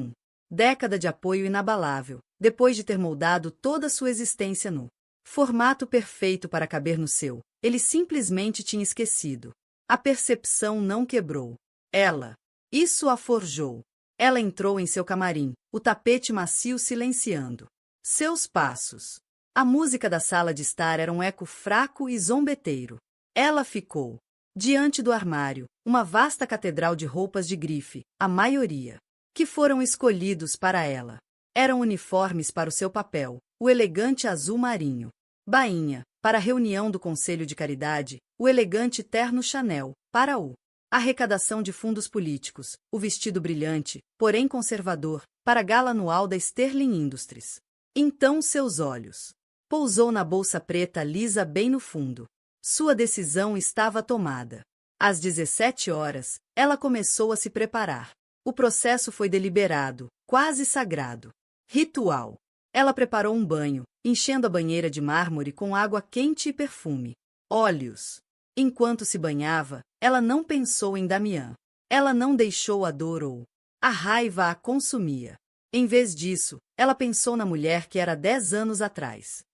década de apoio inabalável, depois de ter moldado toda sua existência no formato perfeito para caber no seu, ele simplesmente tinha esquecido. A percepção não quebrou. Isso a forjou. Ela entrou em seu camarim, o tapete macio silenciando seus passos. A música da sala de estar era um eco fraco e zombeteiro. Ela ficou diante do armário, uma vasta catedral de roupas de grife, a maioria que foram escolhidos para ela. Eram uniformes para o seu papel, o elegante azul marinho. Bainha, para a reunião do Conselho de Caridade, o elegante terno Chanel, para arrecadação de fundos políticos, o vestido brilhante, porém conservador, para a gala anual da Sterling Industries. Então seus olhos pousou na bolsa preta lisa bem no fundo. Sua decisão estava tomada. Às 17 horas, ela começou a se preparar. O processo foi deliberado, quase sagrado. Ritual. Ela preparou um banho, enchendo a banheira de mármore com água quente e perfume. Óleos. Enquanto se banhava, ela não pensou em Damian. Ela não deixou a dor ou a raiva a consumia. Em vez disso, ela pensou na mulher que era 10 anos atrás.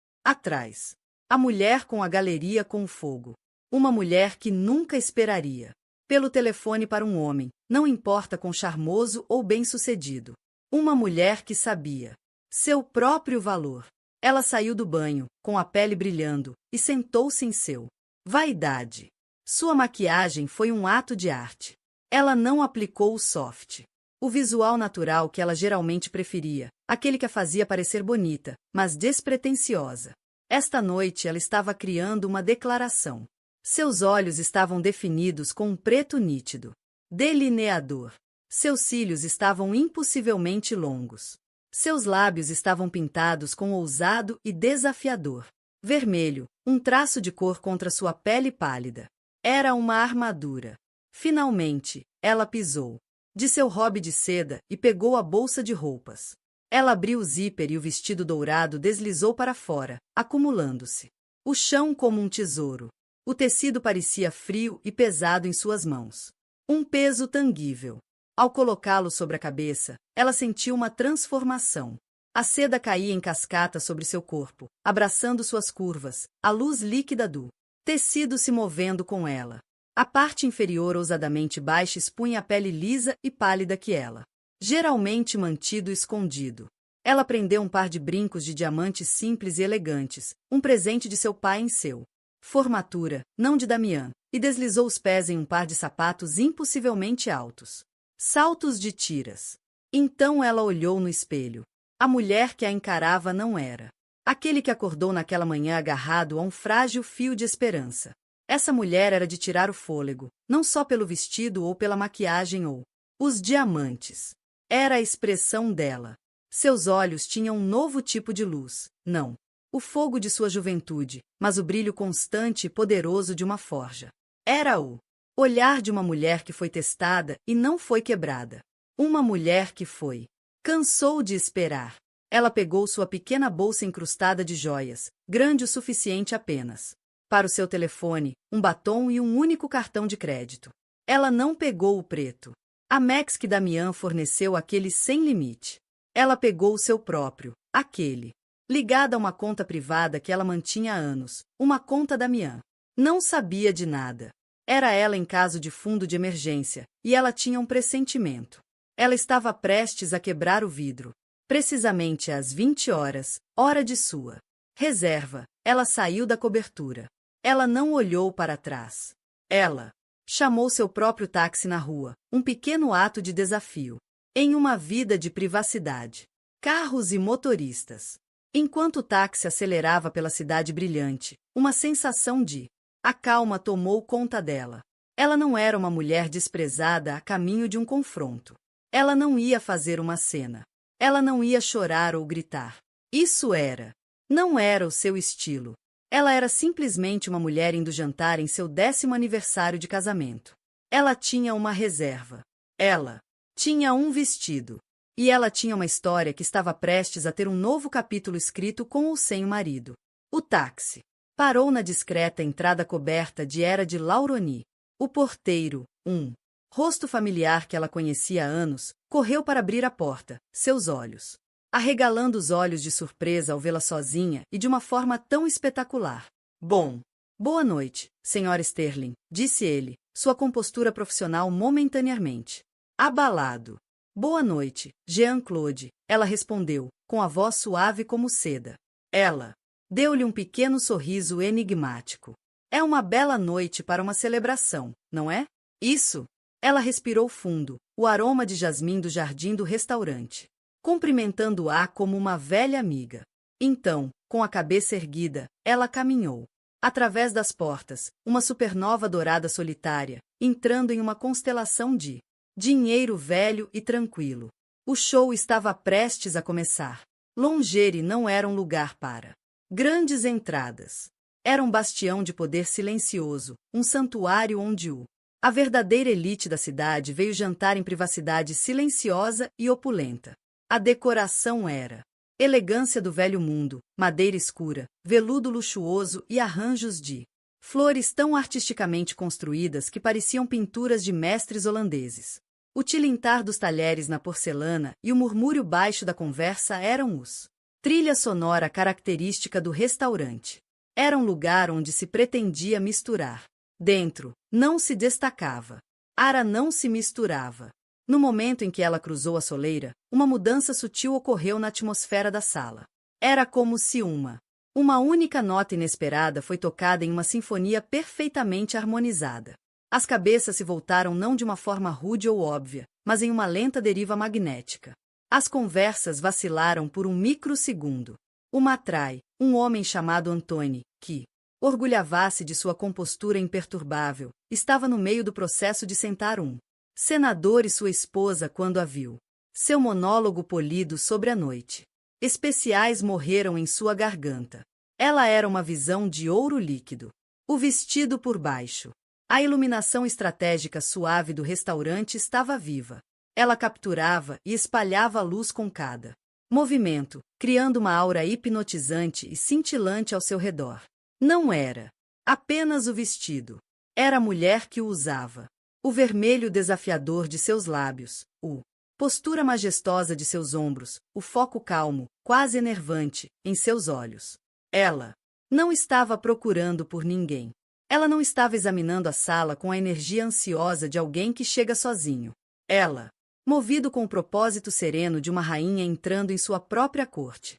A mulher com a galeria com o fogo. Uma mulher que nunca esperaria pelo telefone para um homem, não importa quão charmoso ou bem-sucedido. Uma mulher que sabia seu próprio valor. Ela saiu do banho, com a pele brilhando, e sentou-se em seu vaidade. Sua maquiagem foi um ato de arte. Ela não aplicou o soft, o visual natural que ela geralmente preferia, aquele que a fazia parecer bonita, mas despretensiosa. Esta noite ela estava criando uma declaração. Seus olhos estavam definidos com um preto nítido, delineador. Seus cílios estavam impossivelmente longos. Seus lábios estavam pintados com ousado e desafiador vermelho, um traço de cor contra sua pele pálida. Era uma armadura. Finalmente, ela pisou de seu hobby de seda e pegou a bolsa de roupas. Ela abriu o zíper e o vestido dourado deslizou para fora, acumulando-se o chão como um tesouro. O tecido parecia frio e pesado em suas mãos. Um peso tangível. Ao colocá-lo sobre a cabeça, ela sentiu uma transformação. A seda caía em cascata sobre seu corpo, abraçando suas curvas, a luz líquida do tecido se movendo com ela. A parte inferior ousadamente baixa expunha a pele lisa e pálida que ela geralmente mantido escondido. Ela prendeu um par de brincos de diamantes simples e elegantes, um presente de seu pai em seu formatura, não de Damian, e deslizou os pés em um par de sapatos impossivelmente altos. Saltos de tiras. Então ela olhou no espelho. A mulher que a encarava não era aquele que acordou naquela manhã agarrado a um frágil fio de esperança. Essa mulher era de tirar o fôlego, não só pelo vestido ou pela maquiagem ou os diamantes. Era a expressão dela. Seus olhos tinham um novo tipo de luz, não o fogo de sua juventude, mas o brilho constante e poderoso de uma forja. Era o olhar de uma mulher que foi testada e não foi quebrada. Uma mulher que cansou de esperar. Ela pegou sua pequena bolsa incrustada de joias, grande o suficiente apenas para o seu telefone, um batom e um único cartão de crédito. Ela não pegou o preto. A Max que Damian forneceu aquele sem limite. Ela pegou o seu próprio, aquele ligada a uma conta privada que ela mantinha há anos, uma conta Damian. Não sabia de nada. Era ela em caso de fundo de emergência, e ela tinha um pressentimento. Ela estava prestes a quebrar o vidro. Precisamente às 20 horas, hora de sua reserva, ela saiu da cobertura. Ela não olhou para trás. Ela chamou seu próprio táxi na rua, um pequeno ato de desafio. Em uma vida de privacidade. Carros e motoristas. Enquanto o táxi acelerava pela cidade brilhante, uma sensação de a calma tomou conta dela. Ela não era uma mulher desprezada a caminho de um confronto. Ela não ia fazer uma cena. Ela não ia chorar ou gritar. Isso não era o seu estilo. Ela era simplesmente uma mulher indo jantar em seu 10º aniversário de casamento. Ela tinha uma reserva. Ela tinha um vestido. E ela tinha uma história que estava prestes a ter um novo capítulo escrito com ou sem o marido. O táxi parou na discreta entrada coberta de era de Lauroni. O porteiro, Rosto familiar que ela conhecia há anos, correu para abrir a porta, seus olhos arregalando os olhos de surpresa ao vê-la sozinha e de uma forma tão espetacular. Boa noite, Sra. Sterling, disse ele, sua compostura profissional momentaneamente abalado. Boa noite, Jean-Claude, ela respondeu, com a voz suave como seda. Ela deu-lhe um pequeno sorriso enigmático. É uma bela noite para uma celebração, não é? Isso. Ela respirou fundo, o aroma de jasmim do jardim do restaurante, cumprimentando-a como uma velha amiga. Então, com a cabeça erguida, ela caminhou através das portas, uma supernova dourada solitária, entrando em uma constelação de dinheiro velho e tranquilo. O show estava prestes a começar. Longere não era um lugar para grandes entradas. Era um bastião de poder silencioso, um santuário onde a verdadeira elite da cidade veio jantar em privacidade silenciosa e opulenta. A decoração era elegância do velho mundo, madeira escura, veludo luxuoso e arranjos de flores tão artisticamente construídas que pareciam pinturas de mestres holandeses. O tilintar dos talheres na porcelana e o murmúrio baixo da conversa eram os trilha sonora característica do restaurante. Era um lugar onde se pretendia misturar. Dentro, não se destacava. Ara não se misturava. No momento em que ela cruzou a soleira, uma mudança sutil ocorreu na atmosfera da sala. Era como se uma única nota inesperada foi tocada em uma sinfonia perfeitamente harmonizada. As cabeças se voltaram não de uma forma rude ou óbvia, mas em uma lenta deriva magnética. As conversas vacilaram por um microsegundo. O matrai, um homem chamado Antony, que orgulhava-se de sua compostura imperturbável, estava no meio do processo de sentar um senador e sua esposa quando a viu. Seu monólogo polido sobre a noite especiais morreram em sua garganta. Ela era uma visão de ouro líquido. O vestido por baixo. A iluminação estratégica suave do restaurante estava viva. Ela capturava e espalhava a luz com cada movimento, criando uma aura hipnotizante e cintilante ao seu redor. Não era apenas o vestido. Era a mulher que o usava. O vermelho desafiador de seus lábios, postura majestosa de seus ombros, o foco calmo, quase enervante, em seus olhos. Ela não estava procurando por ninguém. Ela não estava examinando a sala com a energia ansiosa de alguém que chega sozinho. Ela, movido com o propósito sereno de uma rainha entrando em sua própria corte.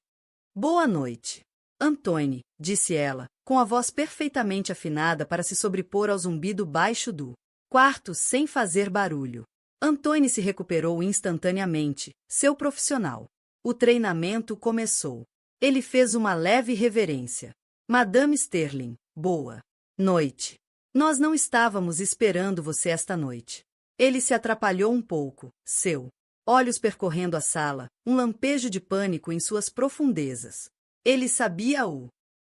Boa noite, Antony, disse ela, com a voz perfeitamente afinada para se sobrepor ao zumbido baixo do quarto sem fazer barulho. Antony se recuperou instantaneamente, seu profissional. O treinamento começou. Ele fez uma leve reverência. Madame Sterling, boa noite. Nós não estávamos esperando você esta noite. Ele se atrapalhou um pouco, seu olhos percorrendo a sala, um lampejo de pânico em suas profundezas. Ele sabia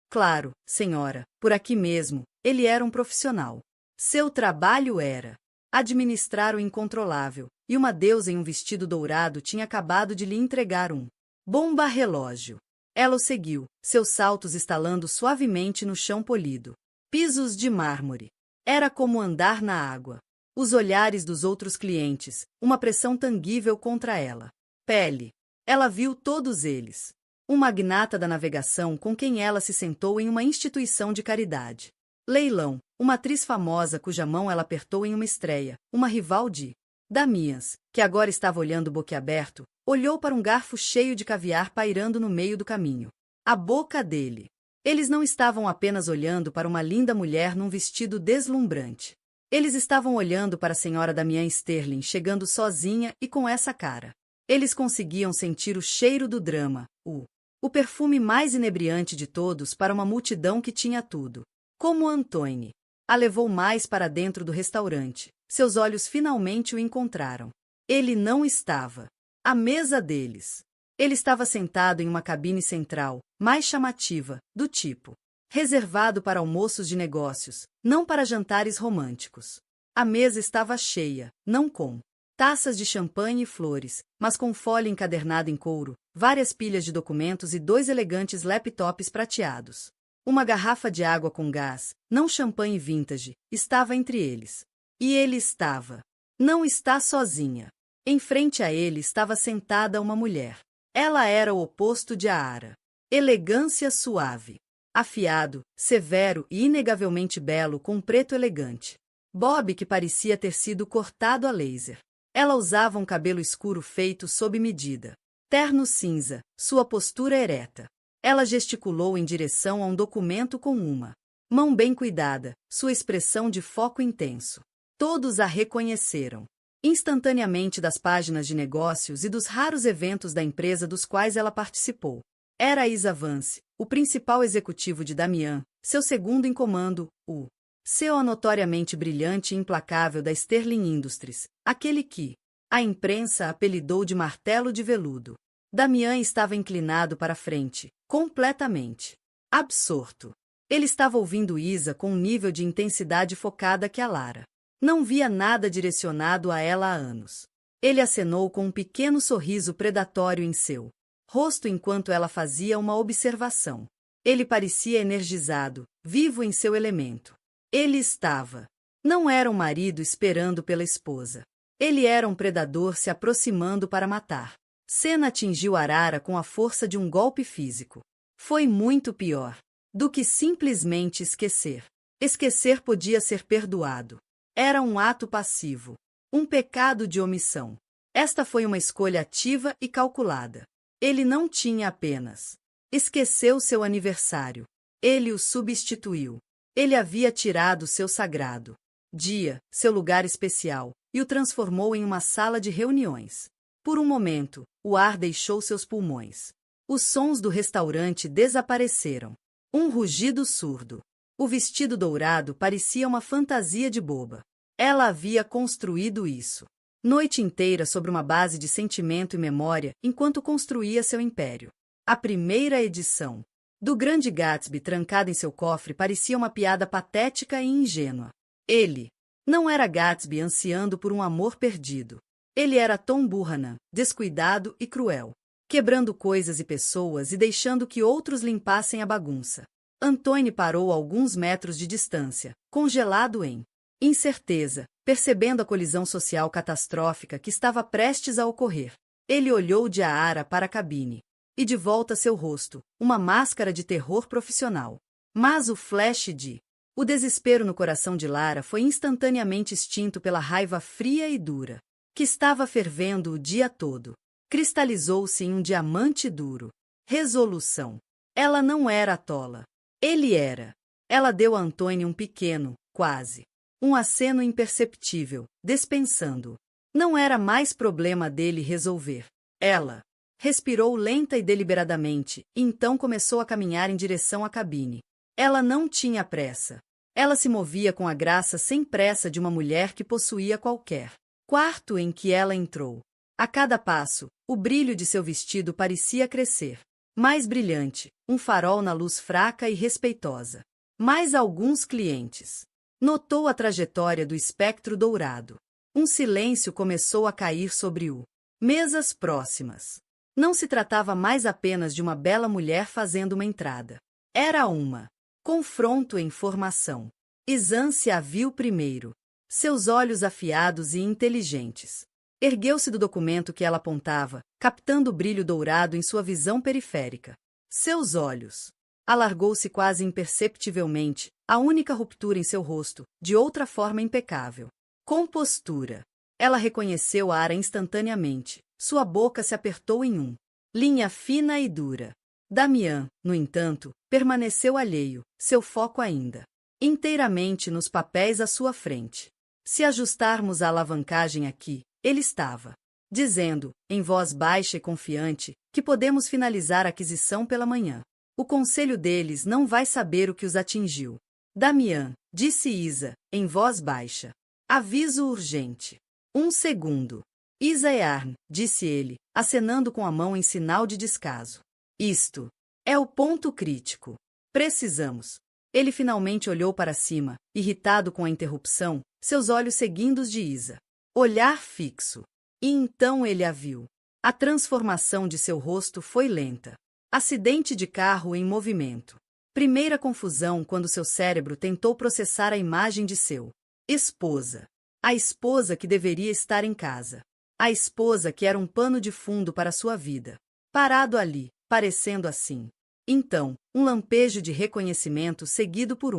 Claro, senhora, por aqui mesmo, ele era um profissional. Seu trabalho era administrar o incontrolável, e uma deusa em um vestido dourado tinha acabado de lhe entregar um bomba-relógio. Ela o seguiu, seus saltos estalando suavemente no chão polido. Pisos de mármore. Era como andar na água. Os olhares dos outros clientes, uma pressão tangível contra ela. Pele. Ela viu todos eles. Um magnata da navegação com quem ela se sentou em uma instituição de caridade. Leilão, uma atriz famosa cuja mão ela apertou em uma estreia, uma rival de Damiens, que agora estava olhando boquiaberto, olhou para um garfo cheio de caviar pairando no meio do caminho. A boca dele. Eles não estavam apenas olhando para uma linda mulher num vestido deslumbrante. Eles estavam olhando para a senhora Damiens Sterling chegando sozinha e com essa cara. Eles conseguiam sentir o cheiro do drama, o perfume mais inebriante de todos para uma multidão que tinha tudo. Como Antony a levou mais para dentro do restaurante, seus olhos finalmente o encontraram. Ele não estava à mesa deles. Ele estava sentado em uma cabine central, mais chamativa, do tipo reservado para almoços de negócios, não para jantares românticos. A mesa estava cheia, não com taças de champanhe e flores, mas com folha encadernada em couro, várias pilhas de documentos e 2 elegantes laptops prateados. Uma garrafa de água com gás, não champanhe vintage, estava entre eles. E ele estava Não está sozinha. Em frente a ele estava sentada uma mulher. Ela era o oposto de Aara. Elegância suave. Afiado, severo e inegavelmente belo com um preto elegante. Bob que parecia ter sido cortado a laser. Ela usava um cabelo escuro feito sob medida. Terno cinza, sua postura ereta. Ela gesticulou em direção a um documento com uma mão bem cuidada, sua expressão de foco intenso. Todos a reconheceram. Instantaneamente das páginas de negócios e dos raros eventos da empresa dos quais ela participou. Era Isa Vance, o principal executivo de Damian, seu segundo em comando, o CEO notoriamente brilhante e implacável da Sterling Industries, aquele que a imprensa apelidou de martelo de veludo. Damian estava inclinado para a frente, completamente absorto. Ele estava ouvindo Isa com um nível de intensidade focada que a Lara não via nada direcionado a ela há anos. Ele acenou com um pequeno sorriso predatório em seu rosto enquanto ela fazia uma observação. Ele parecia energizado, vivo em seu elemento. Ele estava. Não era um marido esperando pela esposa. Ele era um predador se aproximando para matar. Cena atingiu Arara com a força de um golpe físico. Foi muito pior do que simplesmente esquecer. Esquecer podia ser perdoado. Era um ato passivo. Um pecado de omissão. Esta foi uma escolha ativa e calculada. Ele não tinha apenas esqueceu seu aniversário. Ele o substituiu. Ele havia tirado seu sagrado dia, seu lugar especial, e o transformou em uma sala de reuniões. Por um momento, o ar deixou seus pulmões. Os sons do restaurante desapareceram. Um rugido surdo. O vestido dourado parecia uma fantasia de boba. Ela havia construído isso noite inteira sobre uma base de sentimento e memória enquanto construía seu império. A primeira edição do Grande Gatsby trancada em seu cofre parecia uma piada patética e ingênua. Ele não era Gatsby ansiando por um amor perdido. Ele era Tom Buchanan, descuidado e cruel, quebrando coisas e pessoas e deixando que outros limpassem a bagunça. Antoine parou a alguns metros de distância, congelado em incerteza, percebendo a colisão social catastrófica que estava prestes a ocorrer. Ele olhou de Aara para a cabine. E de volta seu rosto, uma máscara de terror profissional. Mas o flash de o desespero no coração de Lara foi instantaneamente extinto pela raiva fria e dura, que estava fervendo o dia todo. Cristalizou-se em um diamante duro. Resolução. Ela não era tola. Ele era. Ela deu a Antoine um pequeno, quase um aceno imperceptível, dispensando. Não era mais problema dele resolver. Ela respirou lenta e deliberadamente, e então começou a caminhar em direção à cabine. Ela não tinha pressa. Ela se movia com a graça sem pressa de uma mulher que possuía qualquer quarto em que ela entrou. A cada passo, o brilho de seu vestido parecia crescer. Mais brilhante, um farol na luz fraca e respeitosa. Mais alguns clientes. Notou a trajetória do espectro dourado. Um silêncio começou a cair sobre o mesas próximas. Não se tratava mais apenas de uma bela mulher fazendo uma entrada. Era uma confronto em formação. Izan se a viu primeiro. Seus olhos afiados e inteligentes. Ergueu-se do documento que ela apontava, captando o brilho dourado em sua visão periférica. Seus olhos. Alargou-se quase imperceptivelmente, a única ruptura em seu rosto, de outra forma impecável. Compostura. Ela reconheceu Aara instantaneamente. Sua boca se apertou em linha fina e dura. Damian, no entanto, permaneceu alheio, seu foco ainda inteiramente nos papéis à sua frente. Se ajustarmos a alavancagem aqui, ele estava dizendo, em voz baixa e confiante, que podemos finalizar a aquisição pela manhã. O conselho deles não vai saber o que os atingiu. Damian, disse Isa, em voz baixa. Aviso urgente. 1 segundo. Isa Earn, disse ele, acenando com a mão em sinal de descaso. Isto é o ponto crítico. Precisamos. Ele finalmente olhou para cima, irritado com a interrupção, seus olhos seguindo os de Isa. Olhar fixo. E então ele a viu. A transformação de seu rosto foi lenta. Acidente de carro em movimento. Primeira confusão quando seu cérebro tentou processar a imagem de seu esposa. A esposa que deveria estar em casa. A esposa que era um pano de fundo para sua vida. Parado ali, parecendo assim. Então, um lampejo de reconhecimento seguido por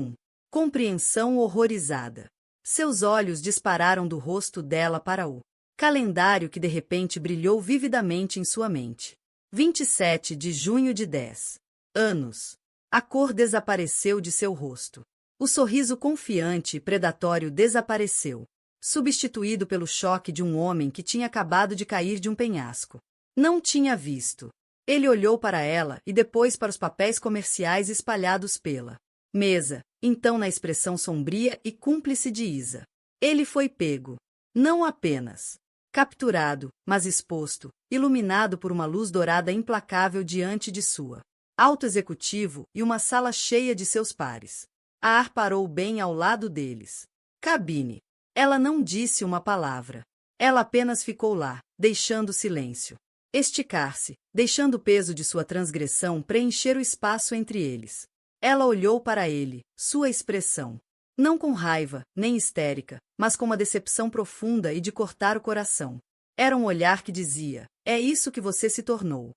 compreensão horrorizada. Seus olhos dispararam do rosto dela para o calendário que de repente brilhou vividamente em sua mente. 27 de junho de 10 anos. A cor desapareceu de seu rosto. O sorriso confiante e predatório desapareceu, substituído pelo choque de um homem que tinha acabado de cair de um penhasco. Não tinha visto. Ele olhou para ela e depois para os papéis comerciais espalhados pela mesa, então na expressão sombria e cúmplice de Isa. Ele foi pego. Não apenas capturado, mas exposto, iluminado por uma luz dourada implacável diante de sua alto executivo e uma sala cheia de seus pares. A ar parou bem ao lado deles. Cabine. Ela não disse uma palavra. Ela apenas ficou lá, deixando silêncio esticar-se, deixando o peso de sua transgressão preencher o espaço entre eles. Ela olhou para ele, sua expressão, não com raiva, nem histérica, mas com uma decepção profunda e de cortar o coração. Era um olhar que dizia: é isso que você se tornou.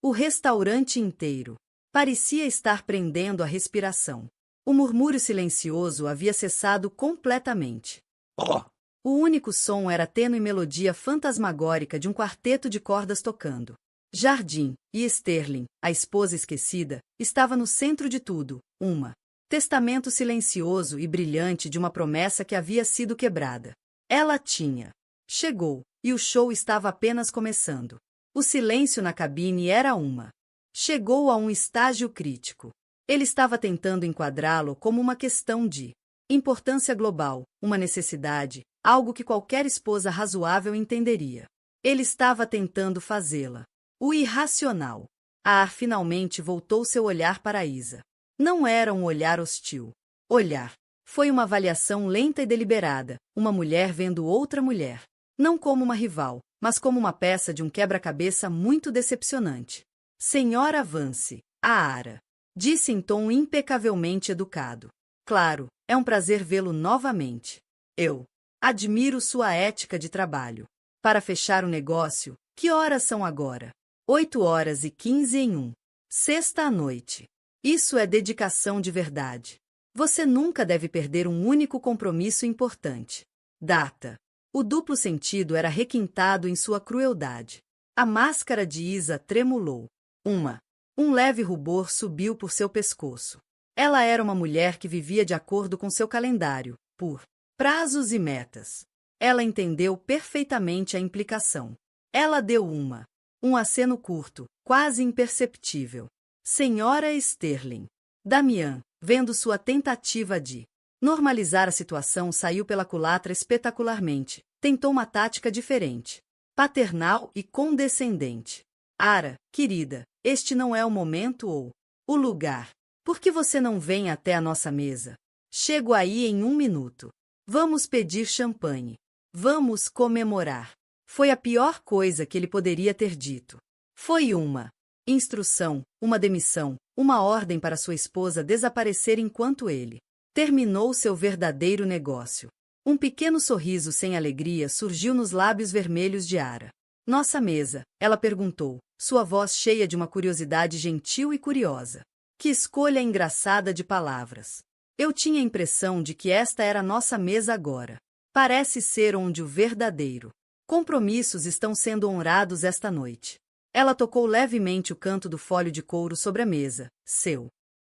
O restaurante inteiro parecia estar prendendo a respiração. O murmúrio silencioso havia cessado completamente. O único som era a tênue melodia fantasmagórica de um quarteto de cordas tocando. Jardim, e Sterling, a esposa esquecida, estava no centro de tudo, testamento silencioso e brilhante de uma promessa que havia sido quebrada. Ela tinha. Chegou, e o show estava apenas começando. O silêncio na cabine era chegou a um estágio crítico. Ele estava tentando enquadrá-lo como uma questão de importância global, uma necessidade, algo que qualquer esposa razoável entenderia. Ele estava tentando fazê-la. O irracional. A Ar finalmente voltou seu olhar para Isa. Não era um olhar hostil. Olhar. Foi uma avaliação lenta e deliberada, uma mulher vendo outra mulher. Não como uma rival, mas como uma peça de um quebra-cabeça muito decepcionante. Senhora Vance, a Ara, disse em tom impecavelmente educado. Claro, é um prazer vê-lo novamente. Eu admiro sua ética de trabalho. Para fechar o negócio, que horas são agora? 8h15 em sexta à noite. Isso é dedicação de verdade. Você nunca deve perder um único compromisso importante. Data. O duplo sentido era requintado em sua crueldade. A máscara de Isa tremulou. Um leve rubor subiu por seu pescoço. Ela era uma mulher que vivia de acordo com seu calendário, por prazos e metas. Ela entendeu perfeitamente a implicação. Ela deu um aceno curto, quase imperceptível. Senhora Sterling. Damian, vendo sua tentativa de normalizar a situação, saiu pela culatra espetacularmente. Tentou uma tática diferente. Paternal e condescendente. Ara, querida, este não é o momento ou o lugar. Por que você não vem até a nossa mesa? Chego aí em 1 minuto. Vamos pedir champanhe. Vamos comemorar. Foi a pior coisa que ele poderia ter dito. Foi uma instrução, uma demissão, uma ordem para sua esposa desaparecer enquanto ele terminou seu verdadeiro negócio. Um pequeno sorriso sem alegria surgiu nos lábios vermelhos de Ara. Nossa mesa, ela perguntou, sua voz cheia de uma curiosidade gentil e curiosa. Que escolha engraçada de palavras. Eu tinha a impressão de que esta era nossa mesa agora. Parece ser onde o verdadeiro compromissos estão sendo honrados esta noite. Ela tocou levemente o canto do folho de couro sobre a mesa,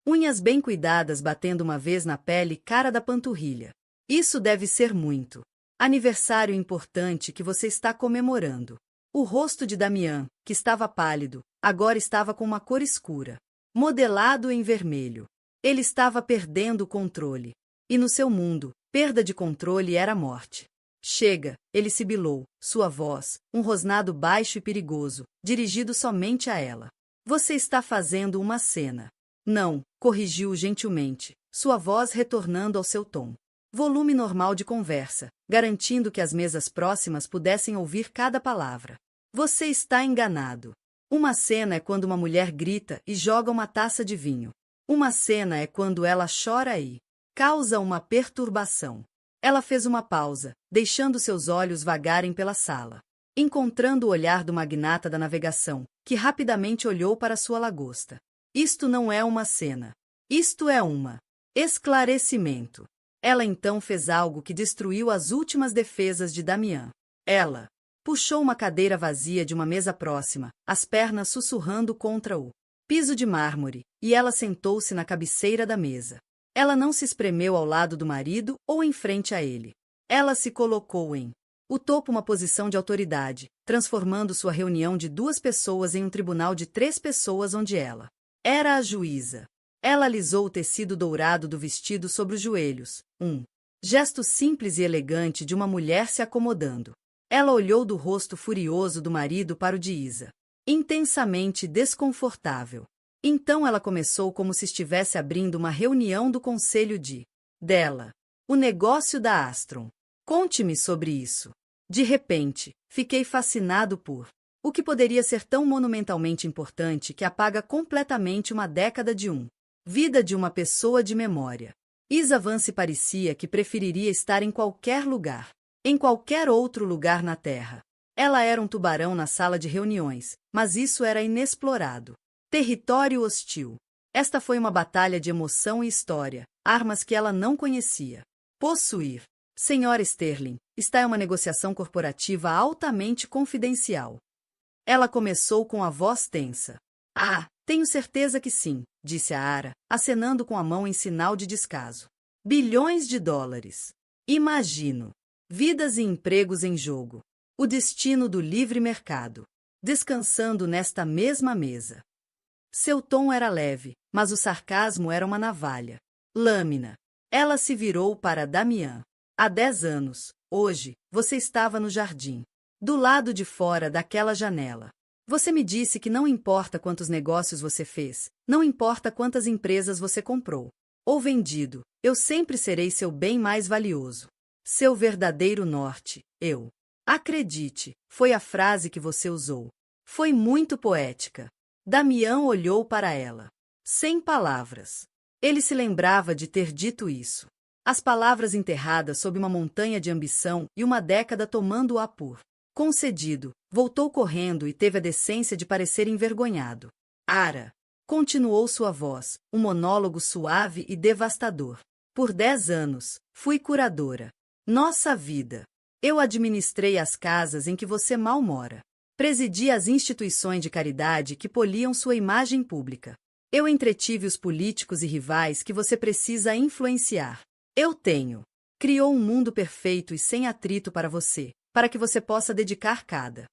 unhas bem cuidadas batendo uma vez na pele cara da panturrilha. Isso deve ser muito. Aniversário importante que você está comemorando. O rosto de Damian, que estava pálido, agora estava com uma cor escura, modelado em vermelho. Ele estava perdendo o controle. E no seu mundo, perda de controle era morte. Chega, ele sibilou, sua voz, um rosnado baixo e perigoso, dirigido somente a ela. Você está fazendo uma cena. Não, corrigiu gentilmente, sua voz retornando ao seu tom. Volume normal de conversa, garantindo que as mesas próximas pudessem ouvir cada palavra. Você está enganado. Uma cena é quando uma mulher grita e joga uma taça de vinho. Uma cena é quando ela chora e causa uma perturbação. Ela fez uma pausa, deixando seus olhos vagarem pela sala. Encontrando o olhar do magnata da navegação, que rapidamente olhou para sua lagosta. Isto não é uma cena. Isto é uma esclarecimento. Ela então fez algo que destruiu as últimas defesas de Damian. Ela puxou uma cadeira vazia de uma mesa próxima, as pernas sussurrando contra o piso de mármore, e ela sentou-se na cabeceira da mesa. Ela não se espremeu ao lado do marido ou em frente a ele. Ela se colocou em o topo uma posição de autoridade, transformando sua reunião de 2 pessoas em um tribunal de 3 pessoas onde ela era a juíza. Ela alisou o tecido dourado do vestido sobre os joelhos, um gesto simples e elegante de uma mulher se acomodando. Ela olhou do rosto furioso do marido para o de Isa, intensamente desconfortável. Então ela começou como se estivesse abrindo uma reunião do conselho dela. O negócio da Astron. Conte-me sobre isso. De repente, fiquei fascinado por o que poderia ser tão monumentalmente importante que apaga completamente uma década de vida de uma pessoa de memória. Isa Vance parecia que preferiria estar em qualquer lugar, em qualquer outro lugar na Terra. Ela era um tubarão na sala de reuniões, mas isso era inexplorado. Território hostil. Esta foi uma batalha de emoção e história, armas que ela não conhecia. Possuir. Senhora Sterling, está em uma negociação corporativa altamente confidencial. Ela começou com a voz tensa. Ah, tenho certeza que sim, disse a Ara, acenando com a mão em sinal de descaso. Bilhões de dólares. Imagino. Vidas e empregos em jogo. O destino do livre mercado. Descansando nesta mesma mesa. Seu tom era leve, mas o sarcasmo era uma navalha. Lâmina. Ela se virou para Damian. Há 10 anos, hoje, você estava no jardim. Do lado de fora daquela janela. Você me disse que não importa quantos negócios você fez, não importa quantas empresas você comprou ou vendido, eu sempre serei seu bem mais valioso. Seu verdadeiro norte, eu. Acredite, foi a frase que você usou. Foi muito poética. Damian olhou para ela. Sem palavras. Ele se lembrava de ter dito isso. As palavras enterradas sob uma montanha de ambição e uma década tomando-a por concedido, voltou correndo e teve a decência de parecer envergonhado. Ara! Continuou sua voz, um monólogo suave e devastador. Por 10 anos, fui curadora. Nossa vida! Eu administrei as casas em que você mal mora. Presidi as instituições de caridade que poliam sua imagem pública. Eu entretive os políticos e rivais que você precisa influenciar. Eu tenho. Criou um mundo perfeito e sem atrito para você, para que você possa dedicar cada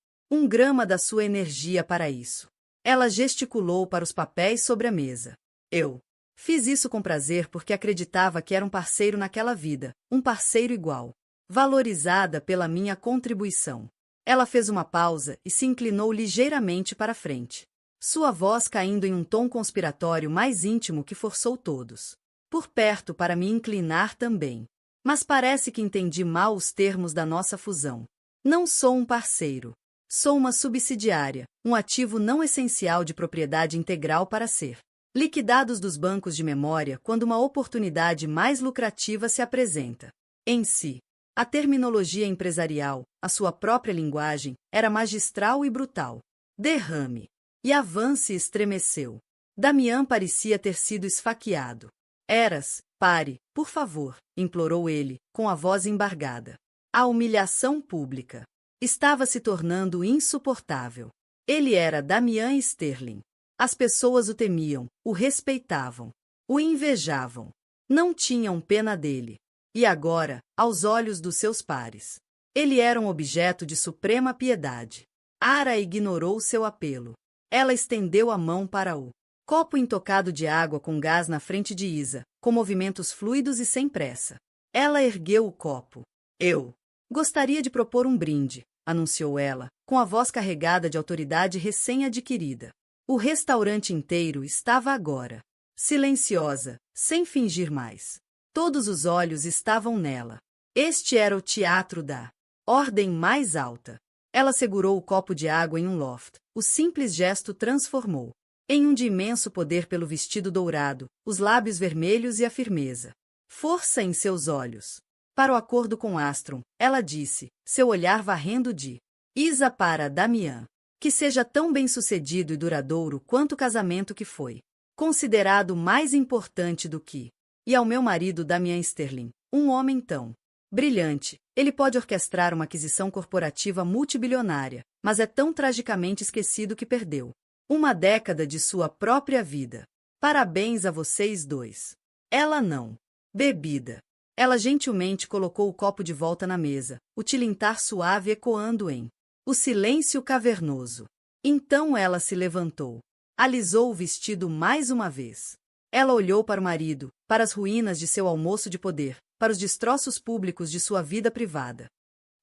grama da sua energia para isso. Ela gesticulou para os papéis sobre a mesa. Eu fiz isso com prazer porque acreditava que era um parceiro naquela vida, um parceiro igual, valorizada pela minha contribuição. Ela fez uma pausa e se inclinou ligeiramente para frente. Sua voz caindo em um tom conspiratório mais íntimo que forçou todos por perto para me inclinar também. Mas parece que entendi mal os termos da nossa fusão. Não sou um parceiro. Sou uma subsidiária, um ativo não essencial de propriedade integral para ser liquidados dos bancos de memória quando uma oportunidade mais lucrativa se apresenta. Em si, a terminologia empresarial, a sua própria linguagem, era magistral e brutal. Derrame. E Avance estremeceu. Damian parecia ter sido esfaqueado. Eras, pare, por favor, implorou ele, com a voz embargada. A humilhação pública estava se tornando insuportável. Ele era Damian Sterling. As pessoas o temiam, o respeitavam, o invejavam. Não tinham pena dele. E agora, aos olhos dos seus pares, ele era um objeto de suprema piedade. Ara ignorou seu apelo. Ela estendeu a mão para o copo intocado de água com gás na frente de Isa, com movimentos fluidos e sem pressa. Ela ergueu o copo. Eu gostaria de propor um brinde, anunciou ela, com a voz carregada de autoridade recém-adquirida. O restaurante inteiro estava agora silenciosa, sem fingir mais. Todos os olhos estavam nela. Este era o teatro da ordem mais alta. Ela segurou o copo de água em um loft. O simples gesto transformou em um de imenso poder pelo vestido dourado, os lábios vermelhos e a firmeza. Força em seus olhos. Para o acordo com Astron, ela disse, seu olhar varrendo de Isa para Damian. Que seja tão bem-sucedido e duradouro quanto o casamento que foi. Considerado mais importante do que. E ao meu marido Damian Sterling, um homem tão brilhante, ele pode orquestrar uma aquisição corporativa multibilionária, mas é tão tragicamente esquecido que perdeu uma década de sua própria vida. Parabéns a vocês dois. Ela não. Bebida. Ela gentilmente colocou o copo de volta na mesa, o tilintar suave ecoando em o silêncio cavernoso. Então ela se levantou. Alisou o vestido mais uma vez. Ela olhou para o marido, para as ruínas de seu almoço de poder, para os destroços públicos de sua vida privada.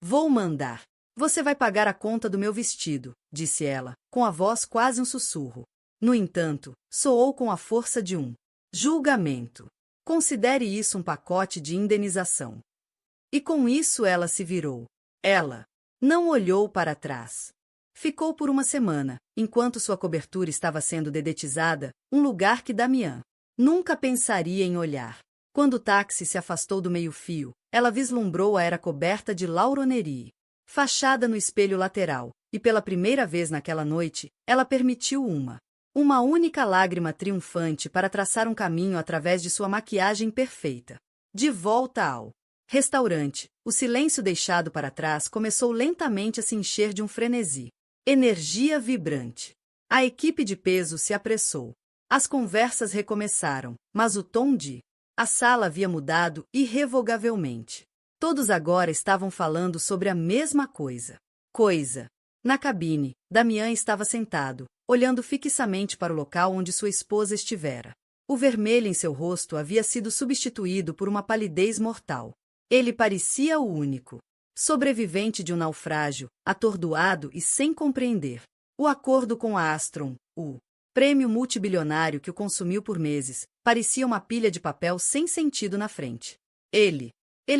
Vou mandar. Você vai pagar a conta do meu vestido, disse ela, com a voz quase um sussurro. No entanto, soou com a força de um julgamento. Considere isso um pacote de indenização. E com isso ela se virou. Ela não olhou para trás. Ficou por uma semana, enquanto sua cobertura estava sendo dedetizada, um lugar que Damian nunca pensaria em olhar. Quando o táxi se afastou do meio-fio, ela vislumbrou a era coberta de lauronerie, fachada no espelho lateral, e pela primeira vez naquela noite, ela permitiu uma única lágrima triunfante para traçar um caminho através de sua maquiagem perfeita. De volta ao restaurante, o silêncio deixado para trás começou lentamente a se encher de um frenesi. Energia vibrante. A equipe de peso se apressou. As conversas recomeçaram, mas o tom a sala havia mudado irrevogavelmente. Todos agora estavam falando sobre a mesma coisa. Na cabine, Damian estava sentado, olhando fixamente para o local onde sua esposa estivera. O vermelho em seu rosto havia sido substituído por uma palidez mortal. Ele parecia o único sobrevivente de um naufrágio, atordoado e sem compreender. O acordo com a Astron, o prêmio multibilionário que o consumiu por meses, parecia uma pilha de papel sem sentido na frente. Ele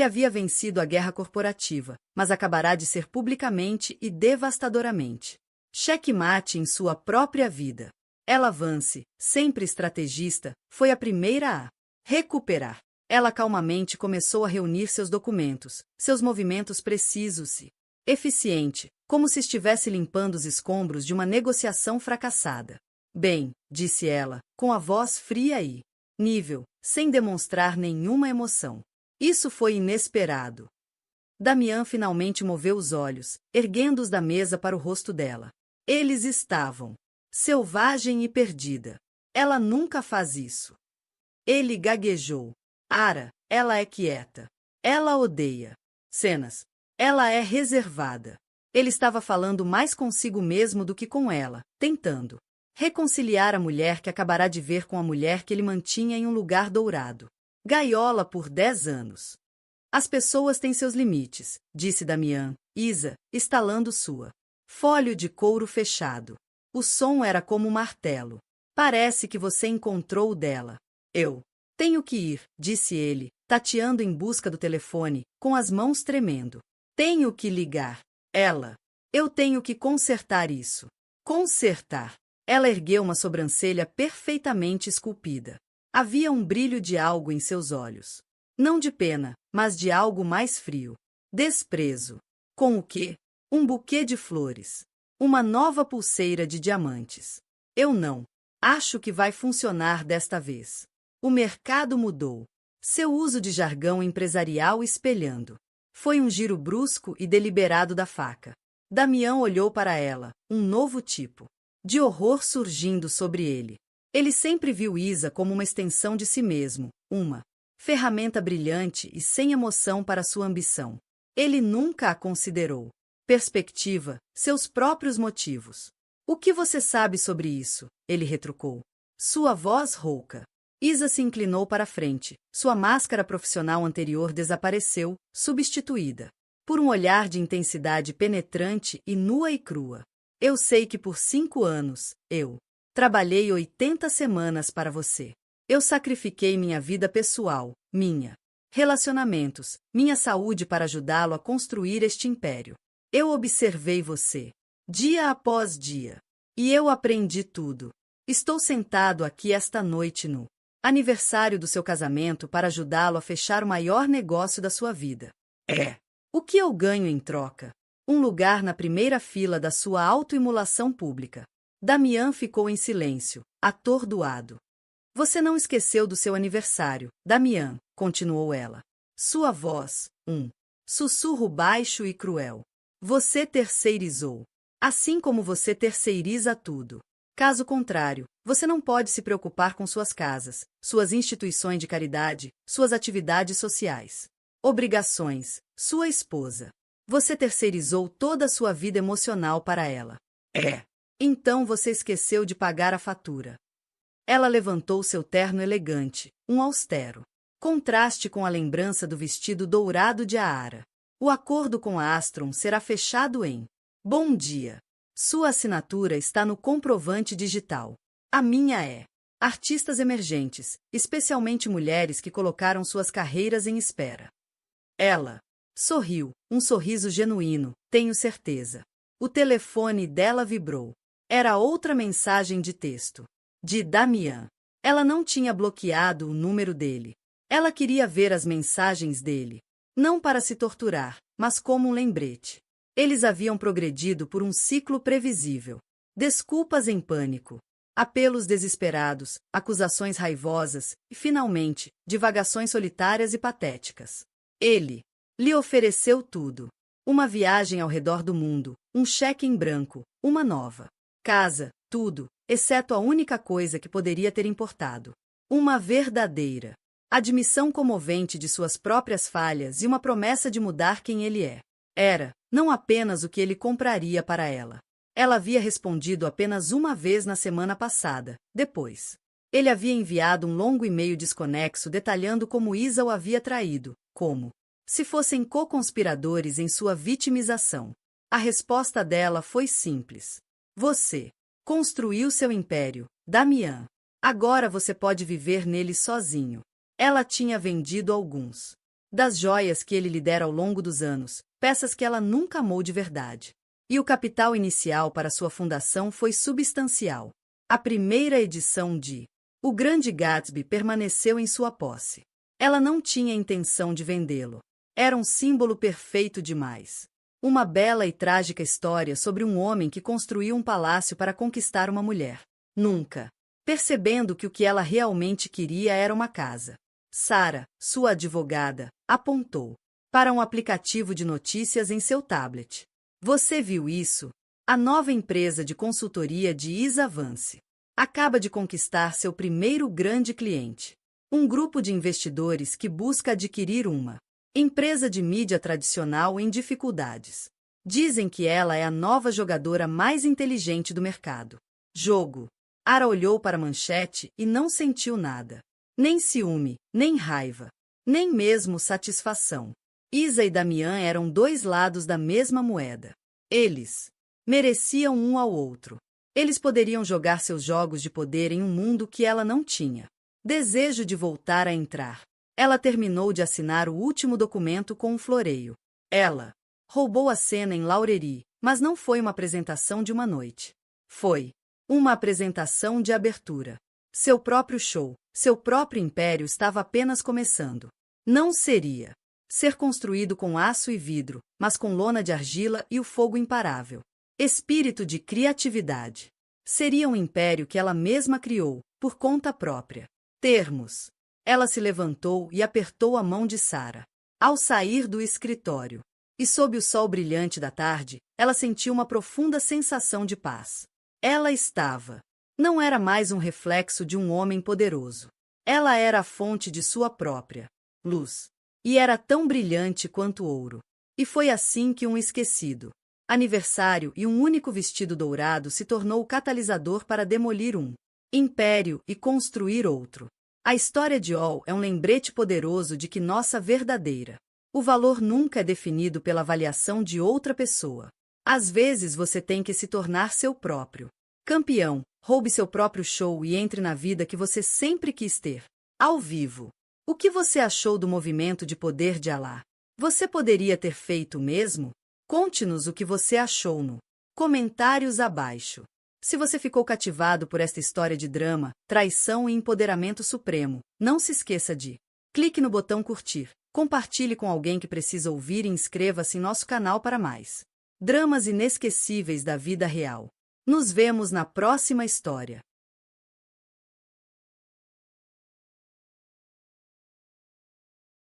havia vencido a guerra corporativa, mas acabará de ser publicamente e devastadoramente. Checkmate em sua própria vida. Ella Vance, sempre estrategista, foi a primeira a recuperar. Ela calmamente começou a reunir seus documentos, seus movimentos precisos e eficiente, como se estivesse limpando os escombros de uma negociação fracassada. Bem, disse ela, com a voz fria e nível, sem demonstrar nenhuma emoção. Isso foi inesperado. Damian finalmente moveu os olhos, erguendo-os da mesa para o rosto dela. Eles estavam selvagem e perdida. Ela nunca faz isso. Ele gaguejou. Ara, ela é quieta. Ela odeia cenas. Ela é reservada. Ele estava falando mais consigo mesmo do que com ela, tentando reconciliar a mulher que acabará de ver com a mulher que ele mantinha em um lugar dourado. Gaiola por 10 anos. As pessoas têm seus limites, disse Damian, Isa, estalando sua folho de couro fechado. O som era como um martelo. Parece que você encontrou o dela. Eu tenho que ir, disse ele, tateando em busca do telefone, com as mãos tremendo. Tenho que ligar. Ela. Eu tenho que consertar isso. Consertar. Ela ergueu uma sobrancelha perfeitamente esculpida. Havia um brilho de algo em seus olhos. Não de pena, mas de algo mais frio. Desprezo. Com o quê? Um buquê de flores. Uma nova pulseira de diamantes. Eu não acho que vai funcionar desta vez. O mercado mudou. Seu uso de jargão empresarial espelhando. Foi um giro brusco e deliberado da faca. Damian olhou para ela, um novo tipo de horror surgindo sobre ele. Ele sempre viu Isa como uma extensão de si mesmo, uma ferramenta brilhante e sem emoção para sua ambição. Ele nunca a considerou. Perspectiva, seus próprios motivos. O que você sabe sobre isso? Ele retrucou. Sua voz rouca. Isa se inclinou para a frente. Sua máscara profissional anterior desapareceu, substituída por um olhar de intensidade penetrante e nua e crua. Eu sei que por 5 anos, eu trabalhei 80 semanas para você. Eu sacrifiquei minha vida pessoal, minha relacionamentos, minha saúde para ajudá-lo a construir este império. Eu observei você, dia após dia. E eu aprendi tudo. Estou sentado aqui esta noite no Aniversário do seu casamento para ajudá-lo a fechar o maior negócio da sua vida. É. O que eu ganho em troca? Um lugar na primeira fila da sua autoimolação pública. Damian ficou em silêncio, atordoado. Você não esqueceu do seu aniversário, Damian, continuou ela. Sua voz, um sussurro baixo e cruel. Você terceirizou. Assim como você terceiriza tudo. Caso contrário, você não pode se preocupar com suas casas, suas instituições de caridade, suas atividades sociais. Obrigações, sua esposa. Você terceirizou toda a sua vida emocional para ela. É. Então você esqueceu de pagar a fatura. Ela levantou seu terno elegante, um austero contraste com a lembrança do vestido dourado de Aara. O acordo com a Astron será fechado em Bom dia. Sua assinatura está no comprovante digital. A minha é. Artistas emergentes, especialmente mulheres que colocaram suas carreiras em espera. Ela sorriu, um sorriso genuíno, tenho certeza. O telefone dela vibrou. Era outra mensagem de texto. De Damian. Ela não tinha bloqueado o número dele. Ela queria ver as mensagens dele. Não para se torturar, mas como um lembrete. Eles haviam progredido por um ciclo previsível. Desculpas em pânico. Apelos desesperados, acusações raivosas e, finalmente, divagações solitárias e patéticas. Ele lhe ofereceu tudo. Uma viagem ao redor do mundo, um cheque em branco, uma nova casa, tudo, exceto a única coisa que poderia ter importado. Uma verdadeira admissão comovente de suas próprias falhas e uma promessa de mudar quem ele é. Era, não apenas o que ele compraria para ela. Ela havia respondido apenas uma vez na semana passada, depois. Ele havia enviado um longo e-mail desconexo detalhando como Isa o havia traído, como se fossem co-conspiradores em sua vitimização. A resposta dela foi simples. Você construiu seu império, Damian. Agora você pode viver nele sozinho. Ela tinha vendido alguns das joias que ele lhe dera ao longo dos anos, peças que ela nunca amou de verdade. E o capital inicial para sua fundação foi substancial. A primeira edição de O Grande Gatsby permaneceu em sua posse. Ela não tinha intenção de vendê-lo. Era um símbolo perfeito demais. Uma bela e trágica história sobre um homem que construiu um palácio para conquistar uma mulher. Nunca percebendo que o que ela realmente queria era uma casa. Sarah, sua advogada, apontou para um aplicativo de notícias em seu tablet. Você viu isso? A nova empresa de consultoria de Isa Vance acaba de conquistar seu primeiro grande cliente. Um grupo de investidores que busca adquirir uma empresa de mídia tradicional em dificuldades. Dizem que ela é a nova jogadora mais inteligente do mercado. Jogo. Ara olhou para a manchete e não sentiu nada. Nem ciúme, nem raiva, nem mesmo satisfação. Isa e Damian eram dois lados da mesma moeda. Eles mereciam um ao outro. Eles poderiam jogar seus jogos de poder em um mundo que ela não tinha desejo de voltar a entrar. Ela terminou de assinar o último documento com um floreio. Ela roubou a cena em Laurerie, mas não foi uma apresentação de uma noite. Foi uma apresentação de abertura. Seu próprio show, seu próprio império estava apenas começando. Não seria ser construído com aço e vidro, mas com lona de argila e o fogo imparável. Espírito de criatividade. Seria um império que ela mesma criou, por conta própria. Termos. Ela se levantou e apertou a mão de Sarah. Ao sair do escritório, e sob o sol brilhante da tarde, ela sentiu uma profunda sensação de paz. Ela estava. Não era mais um reflexo de um homem poderoso. Ela era a fonte de sua própria luz. E era tão brilhante quanto ouro. E foi assim que um esquecido aniversário e um único vestido dourado se tornou o catalisador para demolir um império e construir outro. A história de All é um lembrete poderoso de que nossa verdadeira o valor nunca é definido pela avaliação de outra pessoa. Às vezes você tem que se tornar seu próprio campeão, roube seu próprio show e entre na vida que você sempre quis ter. Ao vivo. O que você achou do movimento de poder de Alá? Você poderia ter feito o mesmo? Conte-nos o que você achou no comentários abaixo. Se você ficou cativado por esta história de drama, traição e empoderamento supremo, não se esqueça de clique no botão curtir, compartilhe com alguém que precisa ouvir e inscreva-se em nosso canal para mais dramas inesquecíveis da vida real. Nos vemos na próxima história.